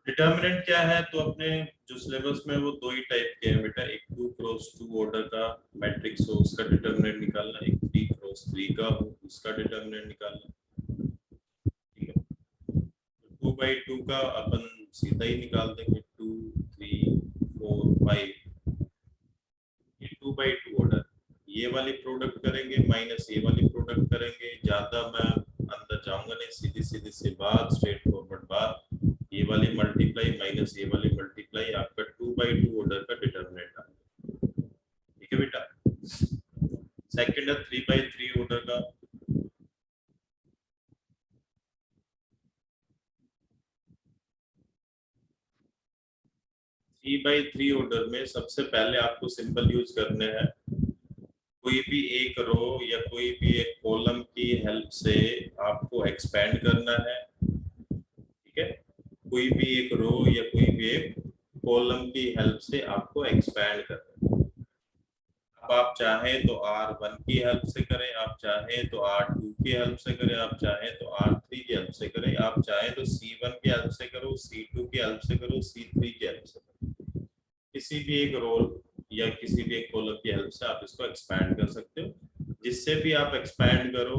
Determinant क्या है, तो अपने जो सिलेबस में वो दो ही टाइप के हैं बेटा, एक 2x2 ऑर्डर का मैट्रिक्स हो उसका डिटर्मिनेंट निकालना, एक 3x3 का हो उसका डिटर्मिनेंट निकालना। ठीक है, 2 by 2 का अपन सीधा ही निकाल देंगे, 2 3 4 5, ये 2 by 2 ऑर्डर, ये वाली प्रोडक्ट करेंगे माइनस ये वाली प्रोडक्ट करेंगे, ज्यादा मैं अंदर जाऊंगा नहीं, सीधी सीधी सी बात, स्ट्रेट फॉरवर्ड बात, ये वाली मल्टीप्लाई माइनस ये वाली मल्टीप्लाई, आपका 2 by 2 ऑर्डर का डिटर्मिनेंट आ गया। ठीक है बेटा, सेकंड है 3 by 3 ऑर्डर का। 3 by 3 ऑर्डर में सबसे पहले आपको सिंबल यूज करने हैं, कोई भी एक रो या कोई भी एक कॉलम की हेल्प से आपको एक्सपेंड करना है। ठीक है, कोई भी एक रो या कोई भी एक कॉलम की हेल्प से आपको एक्सपेंड करना है। अब आप चाहें तो R1 की हेल्प से करें, आप चाहें तो R2 की हेल्प से करें, आप चाहें तो R3 की हेल्प से करें, आप चाहें तो C1 की हेल्प से करो, C2 की हेल्प से करो, C3 की हेल्प से करो, किसी भी एक रोल या किसी भी एक कॉलम की हेल्प से आप इसको एक्सपैंड कर सकते हो। जिससे भी आप एक्सपैंड करो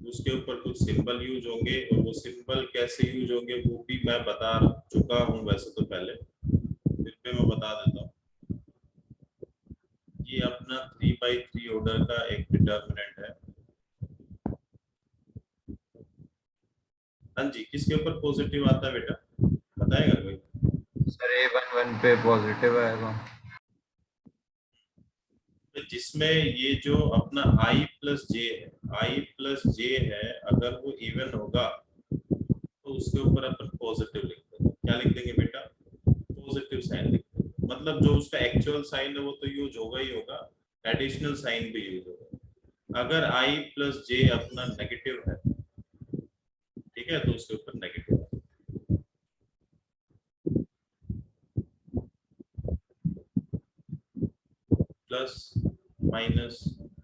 उसके ऊपर कुछ सिंबल यूज होंगे, और वो सिंबल कैसे यूज होंगे वो भी मैं बता चुका हूँ वैसे तो पहले, फिर भी मैं बता देता हूँ। ये अपना 3 by 3 ऑर्डर का एक डिटर्मिनेंट है। हाँ जी, किसके ऊपर पॉजिटिव आता है बेटा, बताएगा कोई? सर A11 पे पॉजिटिव आएगा। जिसमें ये जो अपना i प्लस जे है, i प्लस जे है, अगर वो इवन होगा तो उसके ऊपर अपन पॉजिटिव लिख देंगे। क्या लिख देंगे बेटा? पॉजिटिव साइन लिख देंगे। मतलब जो उसका एक्चुअल साइन है वो तो यूज होगा ही होगा, एडिशनल साइन भी यूज होगा। अगर i प्लस जे अपना नेगेटिव है, ठीक है, तो उसके ऊपर नेगेटिव है। Plus minus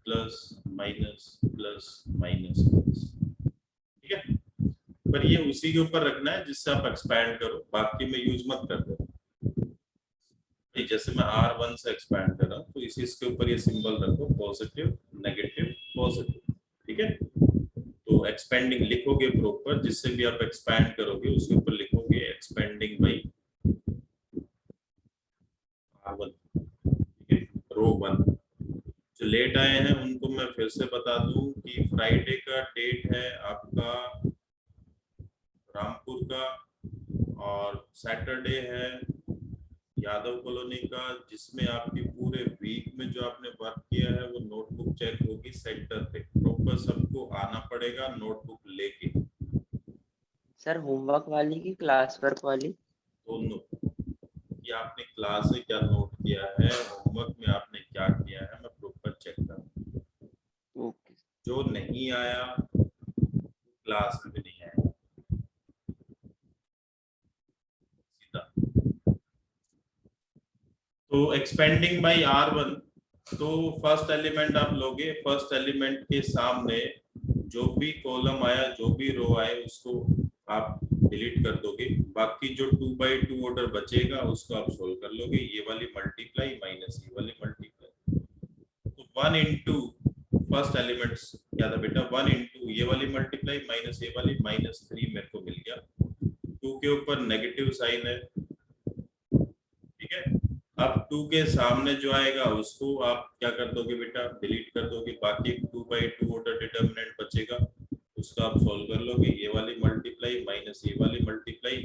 plus minus plus minus plus. ठीक है, पर ये उसी के ऊपर रखना है जिससे आप एक्सपैंड करो, बाकी में यूज मत कर दो। जैसे मैं R1 से एक्सपैंड कर रहा हूँ तो इसी इसके ऊपर ये सिंबल रखो, पॉजिटिव नेगेटिव पॉजिटिव। ठीक है, तो एक्सपेंडिंग लिखोगे प्रॉपर, जिससे भी आप एक्सपैंड करोगे उसके ऊपर लिखोगे एक्सपेंडिंग बाई R1। ठीक है, रो 1। जो लेट आए हैं उनको मैं फिर से बता दूं कि फ्राइडे का डेट है आपका रामपुर का, और सैटरडे है यादव कॉलोनी का, जिसमें आपके पूरे वीक में जो आपने वर्क किया है वो नोटबुक चेक होगी सेंटर पे। प्रॉपर सबको आना पड़ेगा नोटबुक लेके, सर होमवर्क वाली की क्लास वर्क वाली? दोनों, कि आपने क्लास में क्या नोट किया है, होमवर्क में आपने क्या किया है, मैं प्रॉपर चेक करूँ। ओके। जो नहीं आया क्लास में भी नहीं आया, सीधा। तो एक्सपेंडिंग बाई R1, तो फर्स्ट एलिमेंट आप लोगे, फर्स्ट एलिमेंट के सामने जो भी कॉलम आया जो भी रो आए उसको आप डिलीट कर दोगे, बाकी जो 2 by 2 ऑर्डर बचेगा उसको आप सोल्व कर लोगे, ये वाली मल्टीप्लाई माइनस ये वाली मल्टीप्लाई। तो 1 into फर्स्ट एलिमेंट्स क्या था बेटा, 1 into ये वाली मल्टीप्लाई माइनस ये वाली -3 मेरे को मिल गया। 2 के ऊपर नेगेटिव साइन है, ठीक है। अब 2 के सामने जो आएगा उसको आप क्या कर दोगे बेटा, डिलीट कर दोगे, बाकी 2 by 2 ऑर्डर डिटर्मिनेंट बचेगा, उसका आप सॉल्व कर लोगे, ये वाली मल्टीप्लाई माइनस ये वाली मल्टीप्लाई,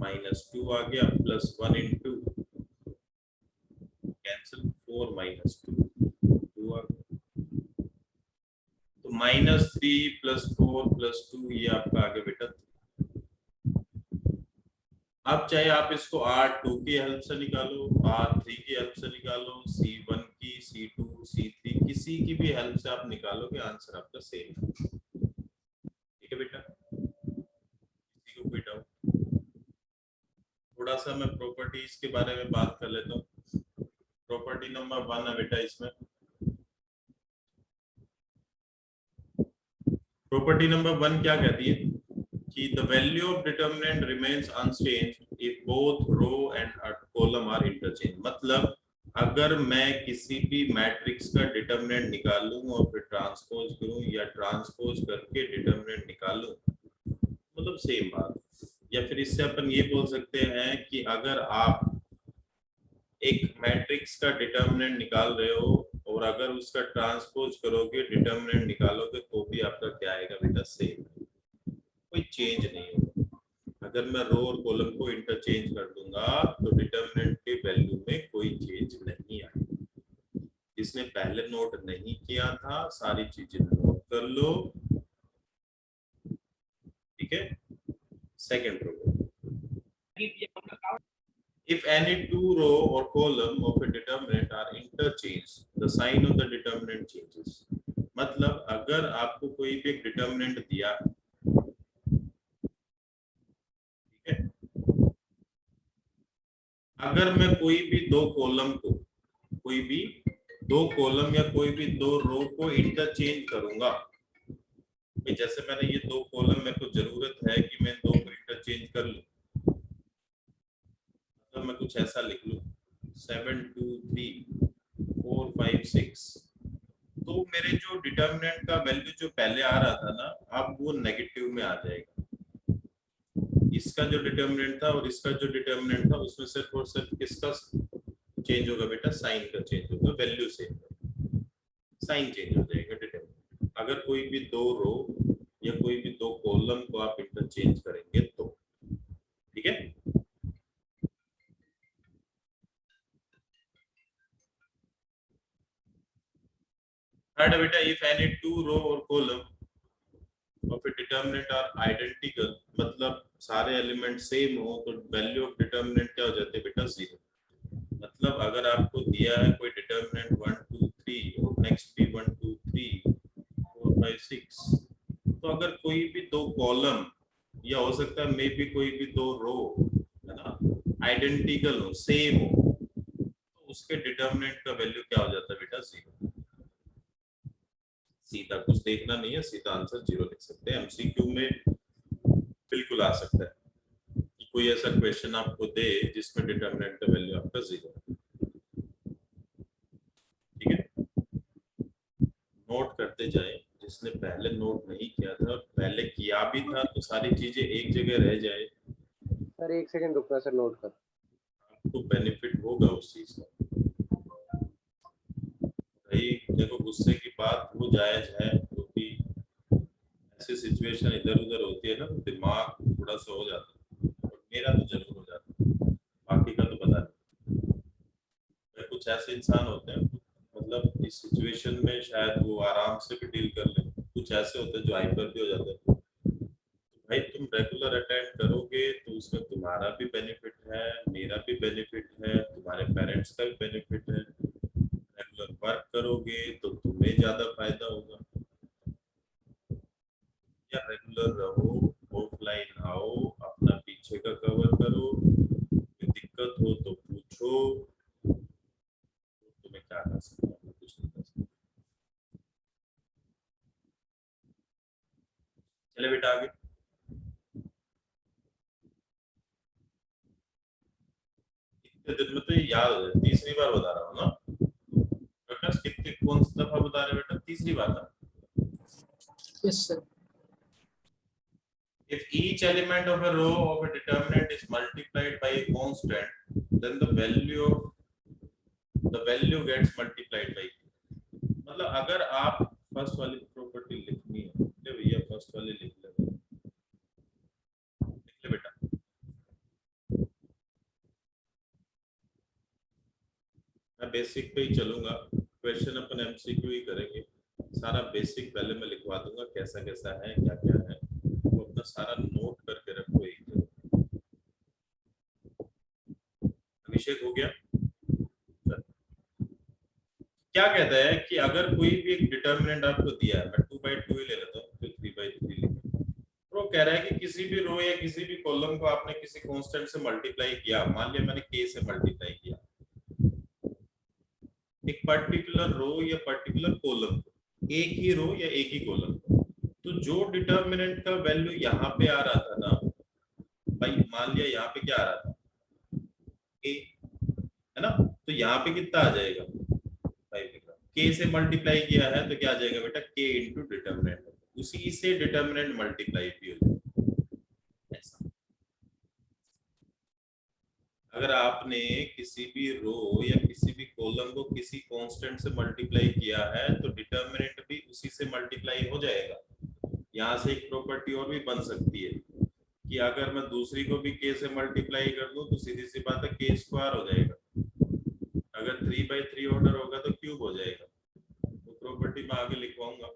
-2 आ गया, प्लस 1 into कैंसिल 4 -2 2 आ गया। तो -3 + 4 + 2 ये आपका आ गया बेटा। अब चाहे आप इसको R2 की हेल्प से निकालो, R3 की हेल्प से निकालो, C1 की, C2 C3 किसी की भी हेल्प से आप निकालोगे, आंसर आपका सेम है। ठीक है बेटा, किसी को कोई डाउट? थोड़ा सा मैं प्रॉपर्टीज के बारे में बात कर लेता हूँ। प्रॉपर्टी नंबर 1 है बेटा इसमें, प्रॉपर्टी नंबर 1 क्या कहती है, कि the value of determinant remains unchanged if both row and column are interchanged। मतलब अगर मैं किसी भी मैट्रिक्स का डिटर्मिनेंट निकालूं और फिर ट्रांसपोज करूं या ट्रांसपोज करके डिटर्मिनेंट निकालूं, मतलब सेम बात। या फिर इससे अपन ये बोल सकते हैं कि अगर आप एक मैट्रिक्स का डिटर्मिनेंट निकाल रहे हो और अगर उसका ट्रांसपोज करोगे डिटर्मिनेंट निकालोगे तो भी आपका क्या आएगा बेटा, सेम, कोई चेंज नहीं होगा। अगर मैं रो और कॉलम को इंटरचेंज कर दूंगा तो डिटर्मिनेंट के वैल्यू में कोई चेंज नहीं आएगा। जिसने पहले नोट नहीं किया था सारी चीजें नोट कर लो, ठीक है। Second row, if any two row or column of a determinant are interchanged, the sign of the determinant changes। मतलब अगर आपको कोई भी एक डिटर्मिनेंट दिया, ठीक है, अगर मैं कोई भी दो कॉलम को, कोई भी दो कॉलम या कोई भी दो रो को इंटरचेंज करूंगा, जैसे मैंने ये दो कॉलम, मेरे को जरूरत है कि मैं दो को इंटरचेंज कर लूं, तो मैं कुछ ऐसा लिख लूं 7 2 3 4 5 6, तो मेरे जो डिटर्मिनेंट का वैल्यू जो पहले आ रहा था ना, अब वो नेगेटिव में आ जाएगा। इसका जो डिटर्मिनेंट था और इसका जो डिटर्मिनेंट था उसमें सिर्फ और सिर्फ किसका चेंज होगा बेटा, साइन का चेंज होगा, वैल्यू सेम, साइन चेंज हो जाएगा डिटर्मिनेंट। अगर कोई भी दो रो या कोई भी दो कॉलम को आप इंटरचेंज करेंगे तो, ठीक है। थर्ड बेटा, इफ एनी टू रो और column of a determinant are identical, मतलब सारे एलिमेंट सेम हो तो वैल्यू ऑफ डिटर्मिनेंट क्या हो जाते हैं बेटा, 0। मतलब अगर आपको दिया है कोई डिटर्मिनेंट 1 2 3 और नेक्स्ट भी 1 2 3 4 5 6, तो अगर कोई भी दो कॉलम या हो सकता है मे भी कोई भी दो रो, है ना, आइडेंटिकल हो, सेम हो, तो उसके डिटर्मिनेंट का वैल्यू क्या हो जाता है बेटा, 0। सीधा कुछ देखना नहीं है, सीधा आंसर 0 लिख सकते हैं। एमसीक्यू में बिल्कुल आ सकता है कि कोई ऐसा क्वेश्चन आपको दे जिसमें डिटर्मिनेंट का वैल्यू आपका 0, ठीक है। नोट करते जाएं, जिसने पहले नोट नहीं किया था, पहले किया भी था, तो सारी चीजें एक जगह रह जाए। सर एक सेकंड रुकना सर, नोट कर। आपको बेनिफिट होगा उस चीज का। भाई देखो, गुस्से की बात वो जायज है, क्योंकि ऐसी सिचुएशन इधर उधर होती है ना, तो दिमाग थोड़ा सा हो जाता है, और मेरा तो जरूर हो जाता है, बाकी का तो पता नहीं। कुछ ऐसे इंसान होते हैं, मतलब इस सिचुएशन में शायद वो आराम से भी डील कर ले, कुछ ऐसे होते हैं जो हाइपर भी हो जाते हैं। भाई तुम रेगुलर अटेंड करोगे तो उसमें तुम्हारा भी बेनिफिट है, मेरा भी बेनिफिट है, तुम्हारे पेरेंट्स का भी बेनिफिट है। रेगुलर वर्क करोगे तो तुम्हें ज्यादा फायदा होगा। या रेगुलर रहो, ऑफलाइन आओ, अपना पीछे का कवर करो, कोई दिक्कत हो तो पूछो, तुम्हें क्या कर सकते हैं, कुछ नहीं कर सकते। चले बेटा आगे। इतने दिन में तो ये याद हो जाए, तीसरी बार बता रहा हूँ ना प्रकाश, कितनी कौन सी दफा बता रहे बेटा, तीसरी बार ना। Yes, sir. If each element of a row of a determinant is multiplied by a constant, then the value gets multiplied by 2। मतलब अगर आप फर्स्ट वाली प्रॉपर्टी लिखनी है, ले भैया फर्स्ट वाली लिख ले, लिख ले बेटा। मैं बेसिक पे ही चलूंगा, क्वेश्चन अपन एमसीक्यू ही करेंगे। सारा बेसिक पहले मैं लिखवा दूंगा, कैसा कैसा है, क्या क्या है, वो अपना सारा नोट करके रखो एक जगह। अभिषेक हो गया? क्या कहता है कि अगर कोई भी एक डिटर्मिनेंट आपको दिया है, मैं 2/2 ही ले लेता हूँ, फिर 3/3 लिखूंगा। वो कह रहा है कि किसी भी रो या किसी भी कॉलम को आपने किसी कांस्टेंट से मल्टीप्लाई किया, मान लिया मैंने k से मल्टीप्लाई किया, एक पर्टिकुलर रो या पर्टिकुलर कॉलम को, एक ही रो या एक ही कॉलम को, तो जो डिटर्मिनेंट का वैल्यू यहाँ पे आ रहा था भाई मान लिया यहाँ पे क्या आ रहा था, a, है ना, तो यहाँ पे कितना आ जाएगा 5 k से मल्टीप्लाई किया है तो क्या आ जाएगा बेटा k इंटू डिटर्मिनेंट, उसी से डिटर्मिनेंट मल्टीप्लाई भी हो जाएगा ऐसा। अगर आपने किसी भी रो या किसी भी कॉलम को किसी कांस्टेंट से मल्टीप्लाई किया है तो डिटर्मिनेंट भी उसी से मल्टीप्लाई हो जाएगा। यहाँ से एक प्रॉपर्टी और भी बन सकती है कि अगर मैं दूसरी को भी k से मल्टीप्लाई कर दूं तो सीधी सी बात है k स्क्वायर हो जाएगा, अगर 3/3 ऑर्डर होगा तो क्यूब हो जाएगा। तो प्रॉपर्टी मैं आगे लिखवाऊंगा,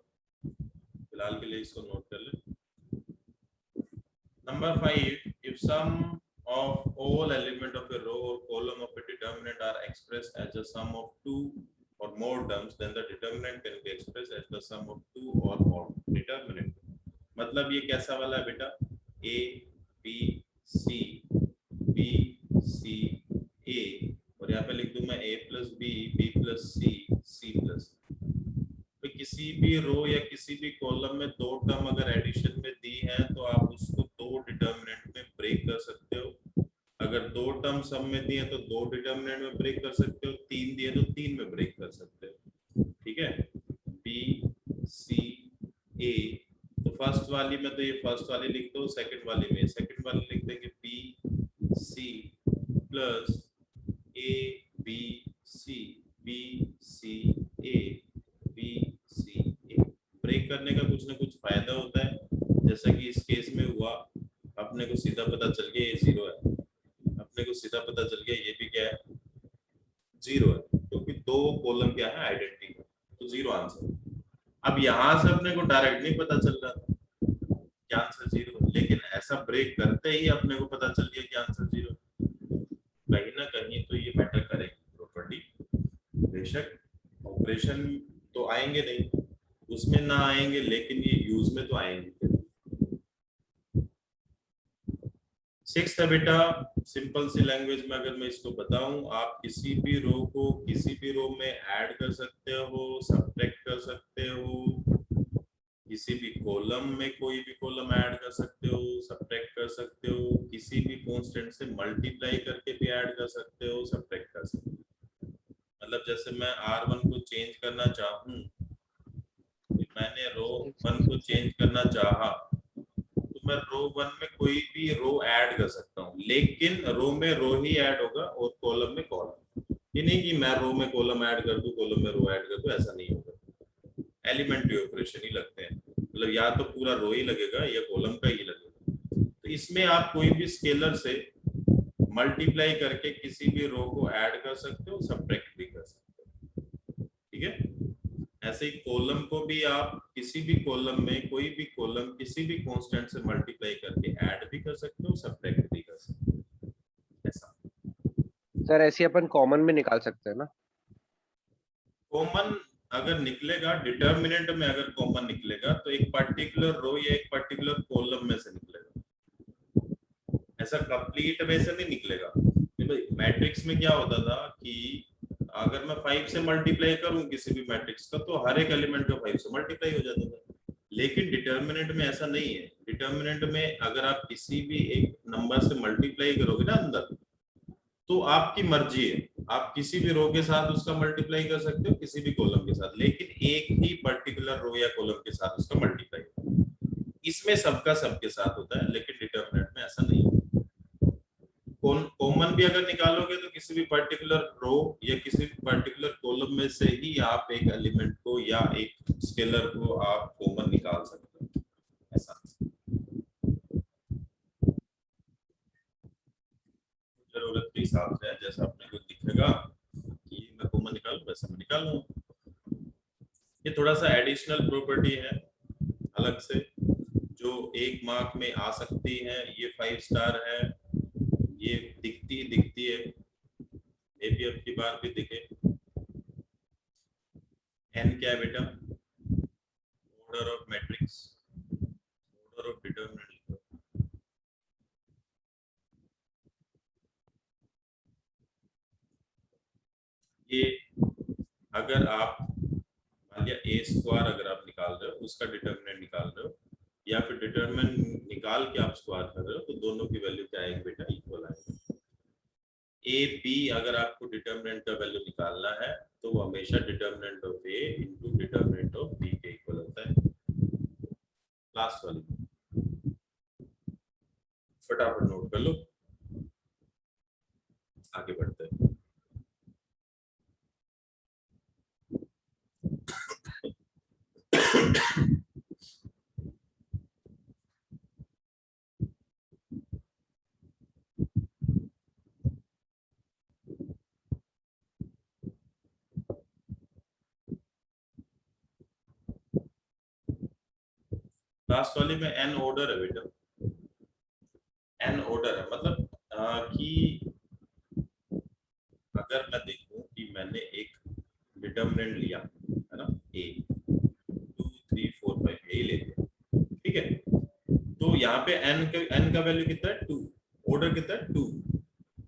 फिलहाल के लिए इसको नोट कर ले। Number 5, if sum of all element of a row or column of a determinant are expressed as the sum of two or more terms, then the determinant can be expressed as the sum of two or more determinant। मतलब ये कैसा वाला है बेटा, a b c b c a, और यहाँ पे लिख दूं मैं a plus B B plus C C plus. तो किसी भी रो या किसी भी कॉलम में दो टर्म अगर एडिशन में दी है तो आप उसको दो डिटर्मिनेंट में ब्रेक कर सकते हो। अगर दो टर्म सम में दिए तो दो डिटर्मिनेंट में ब्रेक कर सकते हो, तीन दिए तो तीन में ब्रेक कर सकते हो। ठीक है, बी सी ए, तो फर्स्ट वाली में तो ये फर्स्ट वाली लिख दो, सेकंड वाली में सेकंड वाली लिख देंगे B C plus A B C B C A B C A. Break करने का कुछ ना कुछ फायदा होता है, जैसा कि इस केस में हुआ, अपने को सीधा पता चल गया ये 0 है, अपने को सीधा पता चल गया ये भी क्या है 0 है, क्योंकि दो कॉलम क्या है आइडेंटिटी है, तो 0 आंसर। अब यहाँ से अपने को डायरेक्ट नहीं पता चल रहा था कि आंसर 0, लेकिन ऐसा ब्रेक करते ही अपने को पता चल गया कि आंसर 0। कहीं ना कहीं तो ये मैटर करेगी प्रॉपर्टी, बेशक ऑपरेशन तो आएंगे नहीं, उसमें ना आएंगे, लेकिन ये यूज में तो आएंगे। 6th है बेटा, सिंपल सी लैंग्वेज में अगर मैं इसको बताऊं, आप किसी भी रो को किसी भी रो में ऐड कर सकते हो, सब्ट्रैक्ट कर सकते हो, किसी भी कॉलम में कोई भी कॉलम ऐड कर सकते हो, सब्ट्रैक्ट कर सकते हो, किसी भी कांस्टेंट से मल्टीप्लाई करके भी ऐड कर सकते हो, सब्ट्रैक्ट कर सकते हो। मतलब जैसे मैं R1 को चेंज करना चाहूं, मैंने रो 1 को चेंज करना चाहा, तो मैं रो 1 में कोई भी रो ऐड कर सकता हूँ, लेकिन रो में रो ही ऐड होगा और कॉलम में कॉलम। ये नहीं कि मैं रो में कॉलम ऐड कर दूं कॉलम में रो ऐड कर दूं, ऐसा नहीं होगा। एलिमेंट्री ऑपरेशन ही लगते हैं, मतलब या तो पूरा रो ही लगेगा या कॉलम का ही लगेगा। तो इसमें आप कोई भी स्केलर से मल्टीप्लाई करके किसी भी रो को ऐड कर सकते हो, सब्ट्रैक्ट भी कर सकते हो। ठीक है, ऐसे ही कॉलम को भी आप किसी भी कॉलम में कोई भी कॉलम किसी भी कांस्टेंट से मल्टीप्लाई करके ऐड भी कर सकते हो, सब्ट्रैक्ट भी कर सकते हो। ऐसा सर ऐसे अपन कॉमन में निकाल सकते हैं ना? कॉमन अगर निकलेगा डिटर्मिनेंट में, अगर कॉमन निकलेगा तो एक पर्टिकुलर रो या एक पर्टिकुलर कॉलम में से निकलेगा, ऐसा कंप्लीट वे से नहीं निकलेगा। मैट्रिक्स में क्या होता था कि अगर मैं 5 से मल्टीप्लाई करूं किसी भी मैट्रिक्स का तो हर एक एलिमेंट का 5 से मल्टीप्लाई हो जाता था, लेकिन डिटर्मिनेंट में ऐसा नहीं है। डिटर्मिनेंट में अगर आप किसी भी एक नंबर से मल्टीप्लाई करोगे ना अंदर, तो आपकी मर्जी है, आप किसी भी रो के साथ उसका मल्टीप्लाई कर सकते हो, किसी भी कॉलम के साथ, लेकिन एक ही पर्टिकुलर रो या कॉलम के साथ उसका मल्टीप्लाई। इसमें सबका सबके साथ होता है, लेकिन डिटर्मिनेंट में ऐसा नहीं है। कॉमन भी अगर निकालोगे तो किसी भी पर्टिकुलर रो या किसी भी पर्टिकुलर कॉलम में से ही आप एक एलिमेंट को या एक स्केलर को आप कॉमन निकाल सकते हो, ऐसा। जरूरत के हिसाब से जैसा अपने को दिखेगा कि मैं कॉमन निकालूं वैसा मैं निकालूंगा। ये थोड़ा सा एडिशनल प्रॉपर्टी है अलग से, जो 1 मार्क में आ सकती है। ये 5 स्टार है, ये दिखती है, मे भी अब की बार भी दिखे। n क्या है बेटा, order of matrix, order of determinant. ये अगर आप मान लिया a स्क्वायर अगर आप निकाल रहे हो, उसका डिटर्मिनेंट निकाल रहे हो, या फिर डिटर्मिनेंट निकाल के आप स्क्वायर कर रहे हो तो दोनों की वैल्यू क्या आएगी बेटा, इक्वल आएगी। ए बी अगर आपको डिटर्मिनेंट का वैल्यू निकालना है तो वो हमेशा determinant of A into determinant of B के इक्वल होता है। लास्ट वाली फटाफट नोट कर लो, आगे बढ़ते हैं। लास्ट वाली में एन ऑर्डर है बेटा, एन ऑर्डर है मतलब कि अगर मैं देखूं कि मैंने एक डिटर्मिनेंट लिया है ना, ए 2 3 4 5 यही ले लिया, ठीक है, तो यहाँ पे एन का वैल्यू कितना है 2, ऑर्डर कितना है 2,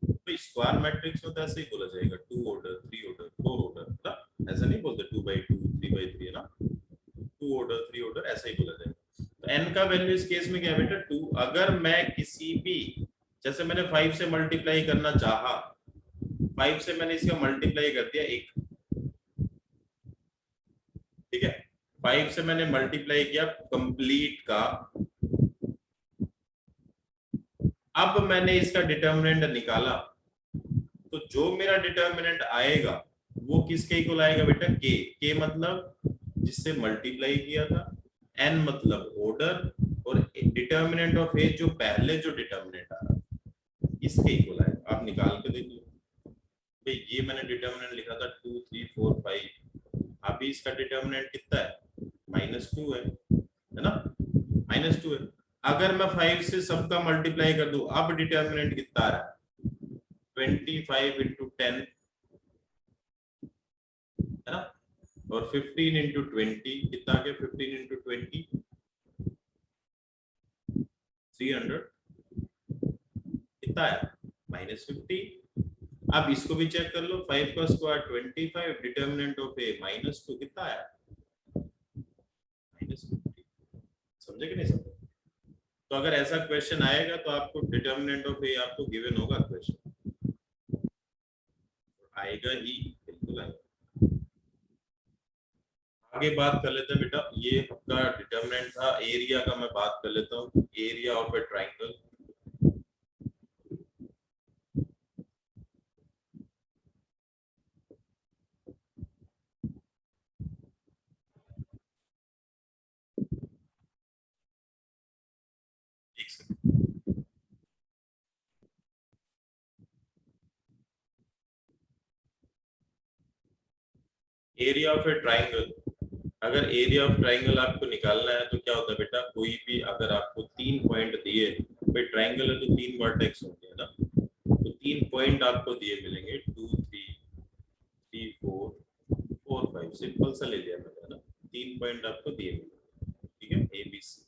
तो स्क्वायर मैट्रिक्स में तो ऐसे ही बोला जाएगा 2 ऑर्डर 3 ऑर्डर 4 ऑर्डर ना, ऐसा नहीं बोलते 2/2 3/3 है ना, 2 ऑर्डर 3 ऑर्डर ऐसा ही बोला जाएगा। तो n का वैल्यू इस केस में क्या है बेटा 2। अगर मैं किसी भी, जैसे मैंने 5 से मल्टीप्लाई करना चाहा, 5 से मैंने इसका मल्टीप्लाई कर दिया 1, ठीक है, 5 से मैंने मल्टीप्लाई किया कंप्लीट का, अब मैंने इसका डिटर्मिनेंट निकाला तो जो मेरा डिटर्मिनेंट आएगा वो किसके इक्वल आएगा बेटा, के मतलब जिससे मल्टीप्लाई किया था, n मतलब ऑर्डर, और डिटर्मिनेंट ऑफ ए जो पहले जो डिटर्मिनेंट आ रहा इसके इक्वल आएगा। आप निकाल के देखिए भाई, ये मैंने डिटर्मिनेंट लिखा था 2 3 4 5, अभी इसका डिटर्मिनेंट कितना है -2 है ना, -2 है। अगर मैं 5 से सबका मल्टीप्लाई कर दूं, अब डिटर्मिनेंट कितना आ रहा है 25 × 10 है ना, और 15 × 20 कितना आ गया, 15 × 20 300 कितना है -50। अब इसको भी चेक कर लो, 5 का स्क्वायर 25, डिटर्मिनेंट ऑफ ए -2 कितना आया -50। समझे कि नहीं समझे? तो अगर ऐसा क्वेश्चन आएगा तो आपको डिटर्मिनेंट ऑफ ए आपको गिवन होगा, क्वेश्चन आएगा ही, बिल्कुल आएगा। आगे बात कर लेते हैं बेटा, ये आपका डिटर्मिनेंट था। एरिया का मैं बात कर लेता हूँ, एरिया ऑफ ए ट्राइंगल। एक second, area of A triangle, अगर एरिया ऑफ ट्राइंगल आपको निकालना है तो क्या होता है बेटा, कोई भी अगर आपको 3 पॉइंट दिए, भाई ट्राइंगल है तो 3 वर्टेक्स होंगे ना, तो 3 पॉइंट आपको दिए मिलेंगे 2 3 3 4 4 5, सिंपल सा ले लिया मैंने ना, 3 पॉइंट आपको दिए मिलेंगे, ठीक है, ए बी सी।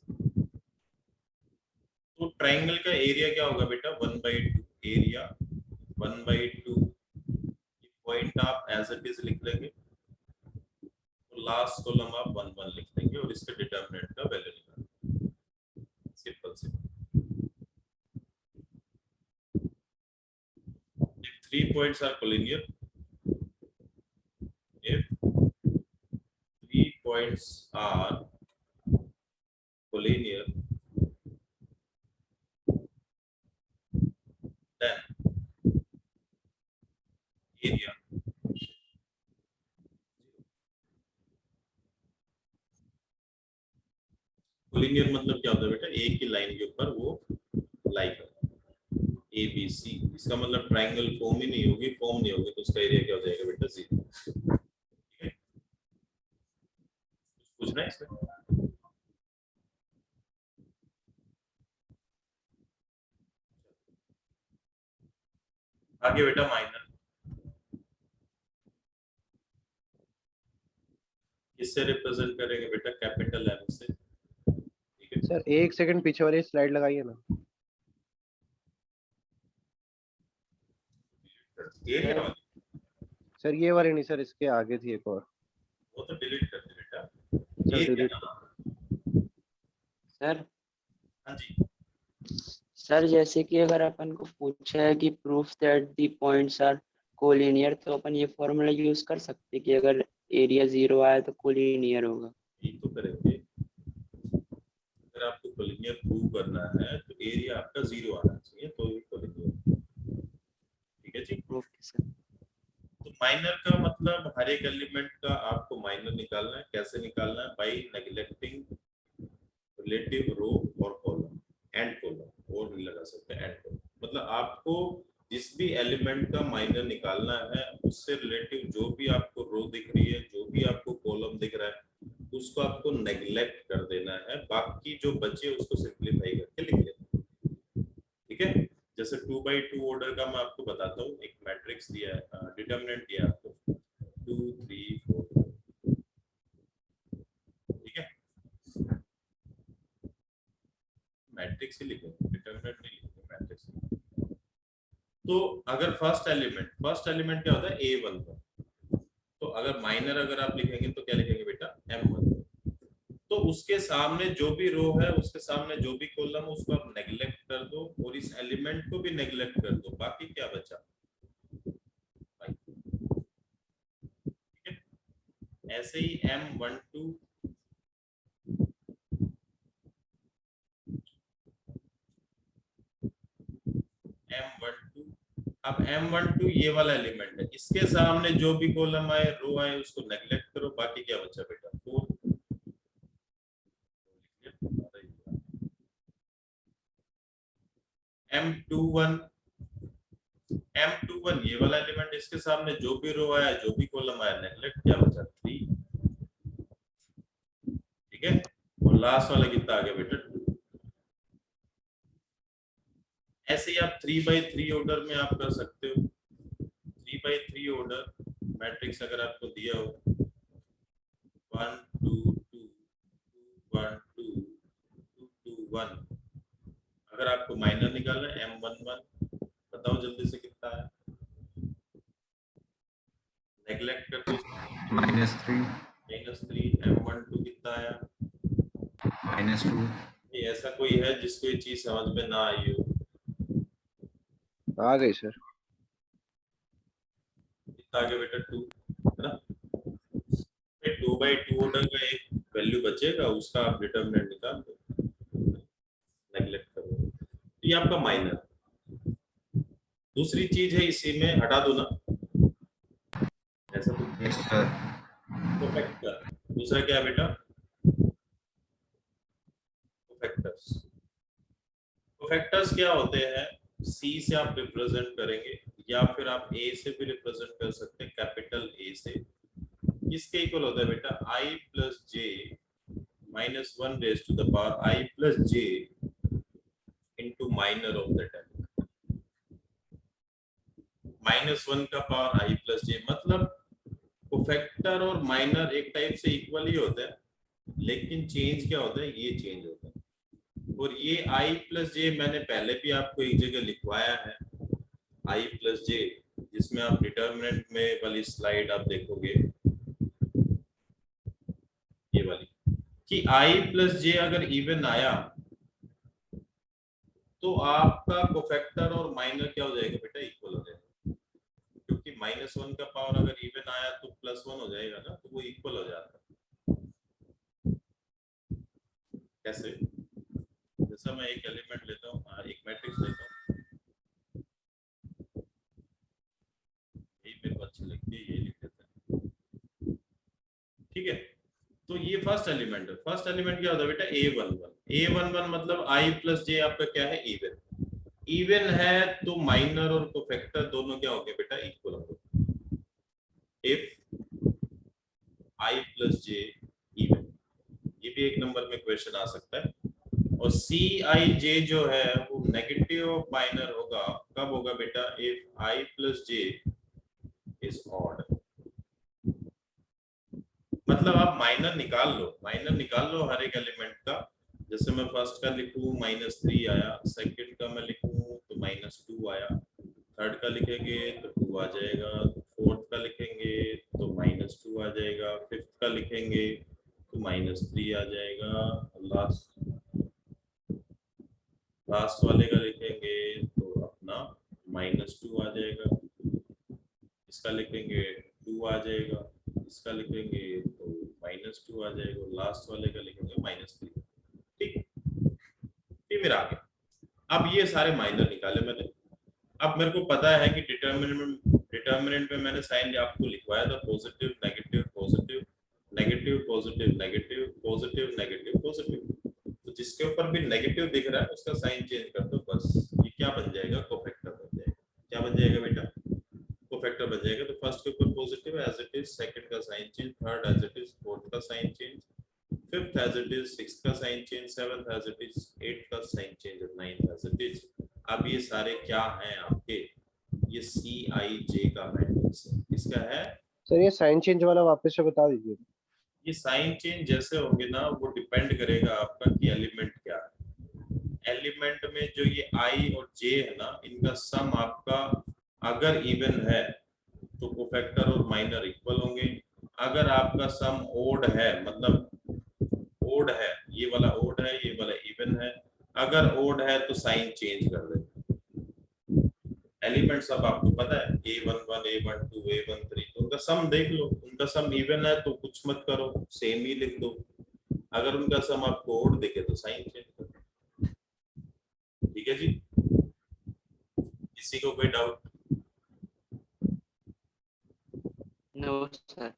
तो ट्राइंगल का एरिया क्या होगा बेटा 1/2, एरिया 1/2, पॉइंट आप एज इट इज लिख लेंगे, लास्ट कॉलम आप 1 1 लिख देंगे और इसके डिटरमिनेंट का वैल्यू निकालेंगे, simple simple. If 3 points are collinear, if 3 points are collinear, then area collinear मतलब क्या होता है बेटा, एक ही लाइन के ऊपर वो लाई कर ए बी सी, इसका मतलब ट्राइंगल फॉर्म ही नहीं होगी, फॉर्म नहीं होगी तो उसका एरिया क्या हो जाएगा बेटा 0, ठीक है। कुछ पूछना है इसमें? आगे बेटा माइनर किससे रिप्रेजेंट करेंगे बेटा, कैपिटल एम से, ठीक है। सर 1 सेकंड पीछे वाली स्लाइड लगाइए ना। एरिया सर ये वाली नहीं सर, इसके आगे थी एक और। वो तो डिलीट कर दे बेटा, सर डिलीट। सर हाँ जी सर जैसे कि अगर अपन को पूछा है कि proof that the points are collinear, तो अपन ये फॉर्मूला यूज कर सकते हैं कि अगर एरिया 0 आया तो कोलिनियर होगा। ये तो करेंगे। अगर आपको कोलिनियर प्रूव करना है तो एरिया आपका 0 आना चाहिए तो ये कोलिनियर। ठीक है जी। Okay sir. तो माइनर का मतलब हर एक एलिमेंट का आपको माइनर निकालना है। कैसे निकालना है? बाय नेग्लेक्टिंग रिलेटिव रो और कॉलम एंड कॉलम, और नहीं लगा सकते एंड कॉलम। मतलब आपको जिस भी एलिमेंट का माइनर निकालना है उससे रिलेटिव जो भी आपको रो दिख रही है, जो भी आपको कॉलम दिख रहा है, उसको आपको नेग्लेक्ट कर देना है। बाकी जो बचे उसको सिंपलीफाई करके लिख लेना। ठीक है। जैसे 2x2 ऑर्डर का मैं आपको बताता हूँ। एक मैट्रिक्स दिया है, डिटरमिनेंट दिया है आपको 2 3 4। ठीक है, मैट्रिक्स ही लिखेंगे, डिटरमिनेंट नहीं लिखेंगे, मैट्रिक्स। तो अगर फर्स्ट एलिमेंट क्या होता है? A11। तो अगर माइनर अगर आप लिखेंगे तो क्या लिखेंगे बेटा? M11। तो उसके सामने जो भी रो है, उसके सामने जो भी कॉलम है, उसको आप नेग्लेक्ट कर दो और इस एलिमेंट को भी नेग्लेक्ट कर दो। बाकी क्या बचा? ठीक है। ऐसे ही M12 M12। अब M12 ये वाला एलिमेंट है, इसके सामने जो भी कॉलम आए, रो आए, उसको नेग्लेक्ट करो। बाकी क्या बचा बेटा? 4। M21 ये वाला एलिमेंट, इसके सामने जो भी रो आया, जो भी कॉलम आया, नेग्लेक्ट। क्या बचा? 3। ठीक है। और लास्ट वाला कितना आ गया बेटा? 2। ऐसे ही आप 3x3 ऑर्डर में आप कर सकते हो। 3x3 ऑर्डर मैट्रिक्स अगर आपको दिया हो 1 2 2 1 2 2 2 1, अगर आपको माइनर निकालना है M11, बताओ जल्दी से कितना है? नेग्लेक्ट कर दो। -3 M12 कितना आया? -2। ये ऐसा कोई है जिसको ये चीज समझ में ना आई हो? आ गई सर। कितना आ गया बेटा? 2, है ना? 2x2 ऑर्डर का एक वैल्यू बचेगा, उसका आप डिटरमिनेंट निकाल दो, नेग्लेक्ट करो। तो ये आपका माइनर। दूसरी चीज है इसी में, हटा दो ना, ऐसा तो कोफैक्टर। दूसरा क्या है बेटा? कोफैक्टर्स। कोफैक्टर्स क्या होते हैं? C से आप रिप्रेजेंट करेंगे या फिर आप A से भी रिप्रेजेंट कर सकते हैं, कैपिटल A से। इसके इक्वल होता है बेटा I + J -1 raised to the power I + J into minor of the term। -1 का पावर I + J, मतलब कोफैक्टर और माइनर एक टाइप से इक्वल ही होता है, लेकिन चेंज क्या होता है? ये चेंज होता है। और ये I + J मैंने पहले भी आपको एक जगह लिखवाया है, I + J, जिसमें आप डिटरमिनेंट में वाली स्लाइड आप देखोगे, ये वाली, कि I + J अगर इवन आया तो आपका कोफैक्टर और माइनर क्या हो जाएगा बेटा? इक्वल हो जाएगा। क्योंकि -1 का पावर अगर इवन आया तो +1 हो जाएगा ना, तो वो इक्वल हो जाता है। कैसे? जैसा मैं एक एलिमेंट लेता हूँ, एक मैट्रिक्स लेता हूँ, यही मेरे को अच्छी लगती है, ये लिख देता है। ठीक है। तो ये फर्स्ट एलिमेंट है। फर्स्ट एलिमेंट क्या होता है बेटा? A11 मतलब I + J आपका क्या है? इवन है तो माइनर और कोफैक्टर दोनों क्या हो गए बेटा? इक्वल हो गए। इफ I + J इवन, ये भी एक नंबर में क्वेश्चन आ सकता है। और CIJ जो है वो नेगेटिव ऑफ माइनर होगा। कब होगा बेटा? If I + J is odd. मतलब आप माइनर निकाल लो हर एक एलिमेंट का। जैसे मैं फर्स्ट का लिखूं -3 आया, सेकंड का मैं लिखूं तो -2 आया, थर्ड का लिखेंगे तो 2 आ जाएगा, फोर्थ का लिखेंगे तो -2 आ जाएगा, फिफ्थ का लिखेंगे तो -3 आ जाएगा, लास्ट वाले का लिखेंगे -2 आ जाएगा, इसका लिखेंगे 2 आ जाएगा, इसका लिखेंगे तो -2 आ जाएगा, लास्ट वाले का लिखेंगे -3। ठीक, ये मेरा आ गया। अब ये सारे माइनर निकाले मैंने। अब मेरे को पता है कि डिटर्मिनेंट में मैंने साइन आपको लिखवाया था positive negative positive negative positive negative positive negative positive. तो जिसके ऊपर भी नेगेटिव दिख रहा है उसका साइन चेंज कर दो, बस ये क्या बन जाएगा, कोफैक्टर बन जाएगा। क्या बन जाएगा बेटा, कोफैक्टर बन जाएगा। तो फर्स्ट के ऊपर positive as it is, second का sign change, third as it is, fourth का sign change, fifth as it is, sixth का sign change, seventh as it is, eighth का साइन चेंज और नाइन्थ एज इट इज। अब ये सारे क्या हैं आपके, ये CIJ का मैट्रिक्स है। इसका है सर ये साइन चेंज वाला वापस से बता दीजिए। ये साइन चेंज जैसे होंगे ना, वो डिपेंड करेगा आपका कि एलिमेंट क्या है। एलिमेंट में जो ये I और J है ना, इनका सम आपका अगर इवन है तो कोफैक्टर और माइनर इक्वल होंगे। अगर आपका सम ओड है, मतलब ओड है, ये वाला ओड है, ये वाला इवन है, अगर ओड है तो साइन चेंज कर देते। एलिमेंट सब आपको पता है, A11 A12 A13, तो उनका सम देख लो। उनका सम इवन है तो कुछ मत करो, सेम ही लिख दो। अगर उनका सम आपको ओड दिखे तो साइन चेंज कर दो। ठीक है जी, किसी को कोई doubt? No sir.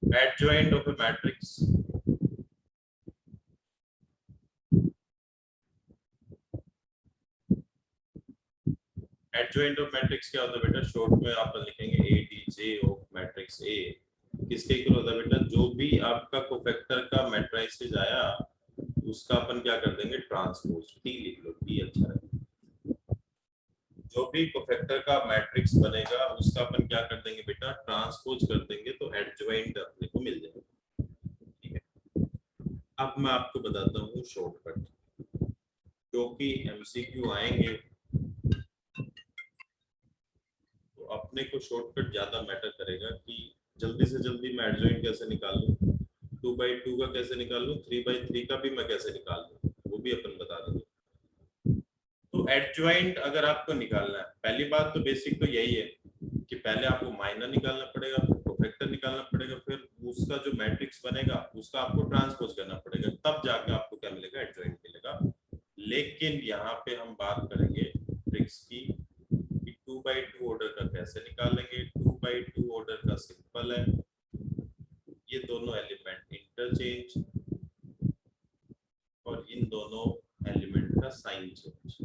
Adjoint of a matrix. Adjoint of matrix क्या होता है बेटा, शॉर्ट में आप लिखेंगे ADJ of matrix A। किसके इक्वल होता है बेटा, जो भी आपका कोफैक्टर का मैट्रिसेस आया उसका अपन क्या कर देंगे, ट्रांसपोज। T लिख लो, T अच्छा है। जो भी कोफैक्टर का मैट्रिक्स बनेगा उसका अपन क्या कर देंगे बेटा, ट्रांसपोज कर देंगे, तो एडजॉइंट अपने को मिल जाएगा। ठीक है, अब मैं आपको बताता हूँ शॉर्टकट, क्योंकि MCQ आएंगे तो अपने को शॉर्टकट ज्यादा मैटर करेगा कि जल्दी से जल्दी मैं एडजॉइंट कैसे निकाल लूँ, 2/2 का कैसे निकाल लूँ, 3/3 का भी मैं कैसे निकाल लूँ, वो भी अपन बता देंगे। तो एडजॉइंट अगर आपको निकालना है, पहली बात तो बेसिक तो यही है कि पहले आपको माइनर निकालना पड़ेगा, फिर कोफैक्टर निकालना पड़ेगा, फिर उसका जो मैट्रिक्स बनेगा उसका आपको ट्रांसपोज करना पड़ेगा, तब जाके आपको क्या मिलेगा, एडजॉइंट मिलेगा। लेकिन यहाँ पे हम बात करेंगे ट्रिक्स की, 2/2 ऑर्डर का कैसे निकालेंगे। 2/2 ऑर्डर का सिंपल है, ये दोनों एलिमेंट इंटरचेंज और इन दोनों एलिमेंट का साइन चेंज।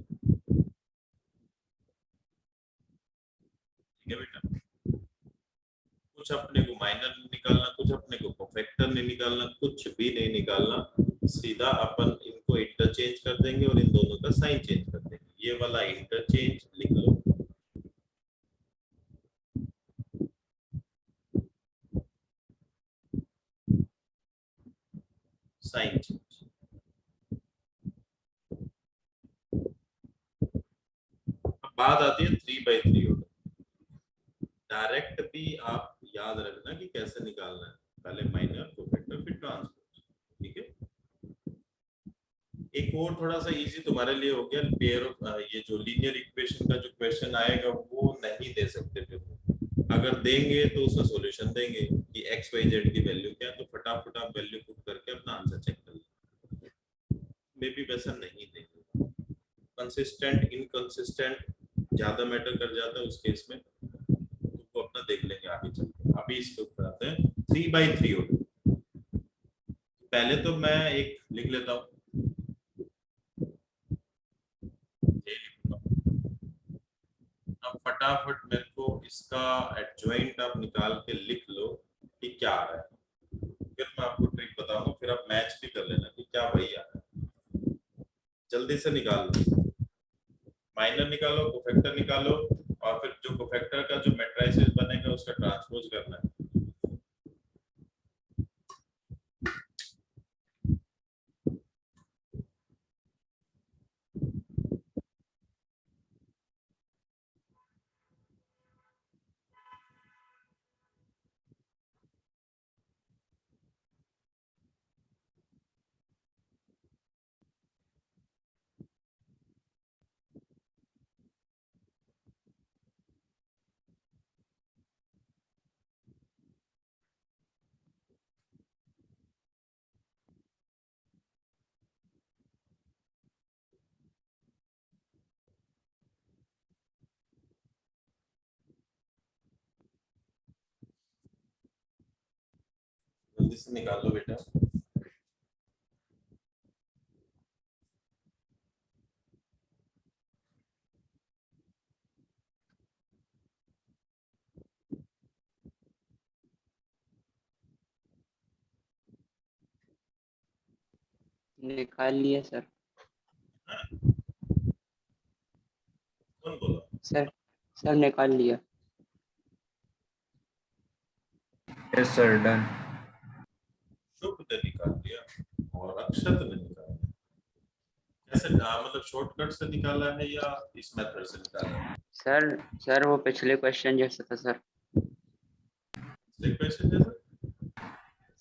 ठीक है बेटा, कुछ अपने को माइनर निकालना, कुछ अपने को कोफैक्टर नहीं निकालना, कुछ भी नहीं निकालना, सीधा अपन इनको इंटरचेंज कर देंगे और इन दोनों का साइन चेंज कर देंगे। ये वाला इंटरचेंज लिख लो, साइन चेंज। अब बात आती है 3/3 ऑर्डर। डायरेक्ट भी आप याद रखना कि कैसे निकालना है, पहले माइनर कोफैक्टर फिर ट्रांसपोज। ठीक है, एक और थोड़ा सा इजी तुम्हारे लिए हो गया, पेयर ऑफ ये जो लीनियर इक्वेशन का जो क्वेश्चन आएगा वो नहीं दे सकते थे, अगर देंगे तो उसका सॉल्यूशन देंगे कि XYZ की वैल्यू क्या है, तो फटाफट आप वैल्यू पुट करके अपना आंसर चेक कर लो। मे बी वैसा नहीं देंगे, कंसिस्टेंट इनकंसिस्टेंट ज्यादा मैटर कर जाता है उस केस में, तो अपना देख लेंगे आगे चलकर। अभी इसके ऊपर आते हैं 3/3 ऑर्डर। पहले तो मैं एक लिख लेता हूँ, अब फटाफट मेरे को इसका एडजॉइंट आप निकाल के लिख लो कि क्या आ रहा है, फिर मैं आपको ट्रिक बताऊंगा, फिर आप मैच भी कर लेना कि क्या वही आ रहा है। जल्दी से निकाल लो, माइनर निकालो, कोफैक्टर निकालो, और फिर जो कोफैक्टर का जो मैट्रिसेस बनेगा उसका ट्रांसपोज करना है। जल्दी से निकालो बेटा। निकाल लिया सर। कौन बोला? सर निकाल लिया। Yes, sir. Done. शुभ ने निकाल दिया और अक्षत ने निकाला। कैसे मतलब शॉर्टकट से निकाला है या इस मेथड से निकाला है? सर वो पिछले क्वेश्चन जैसा था सर। क्वेश्चन जैसा?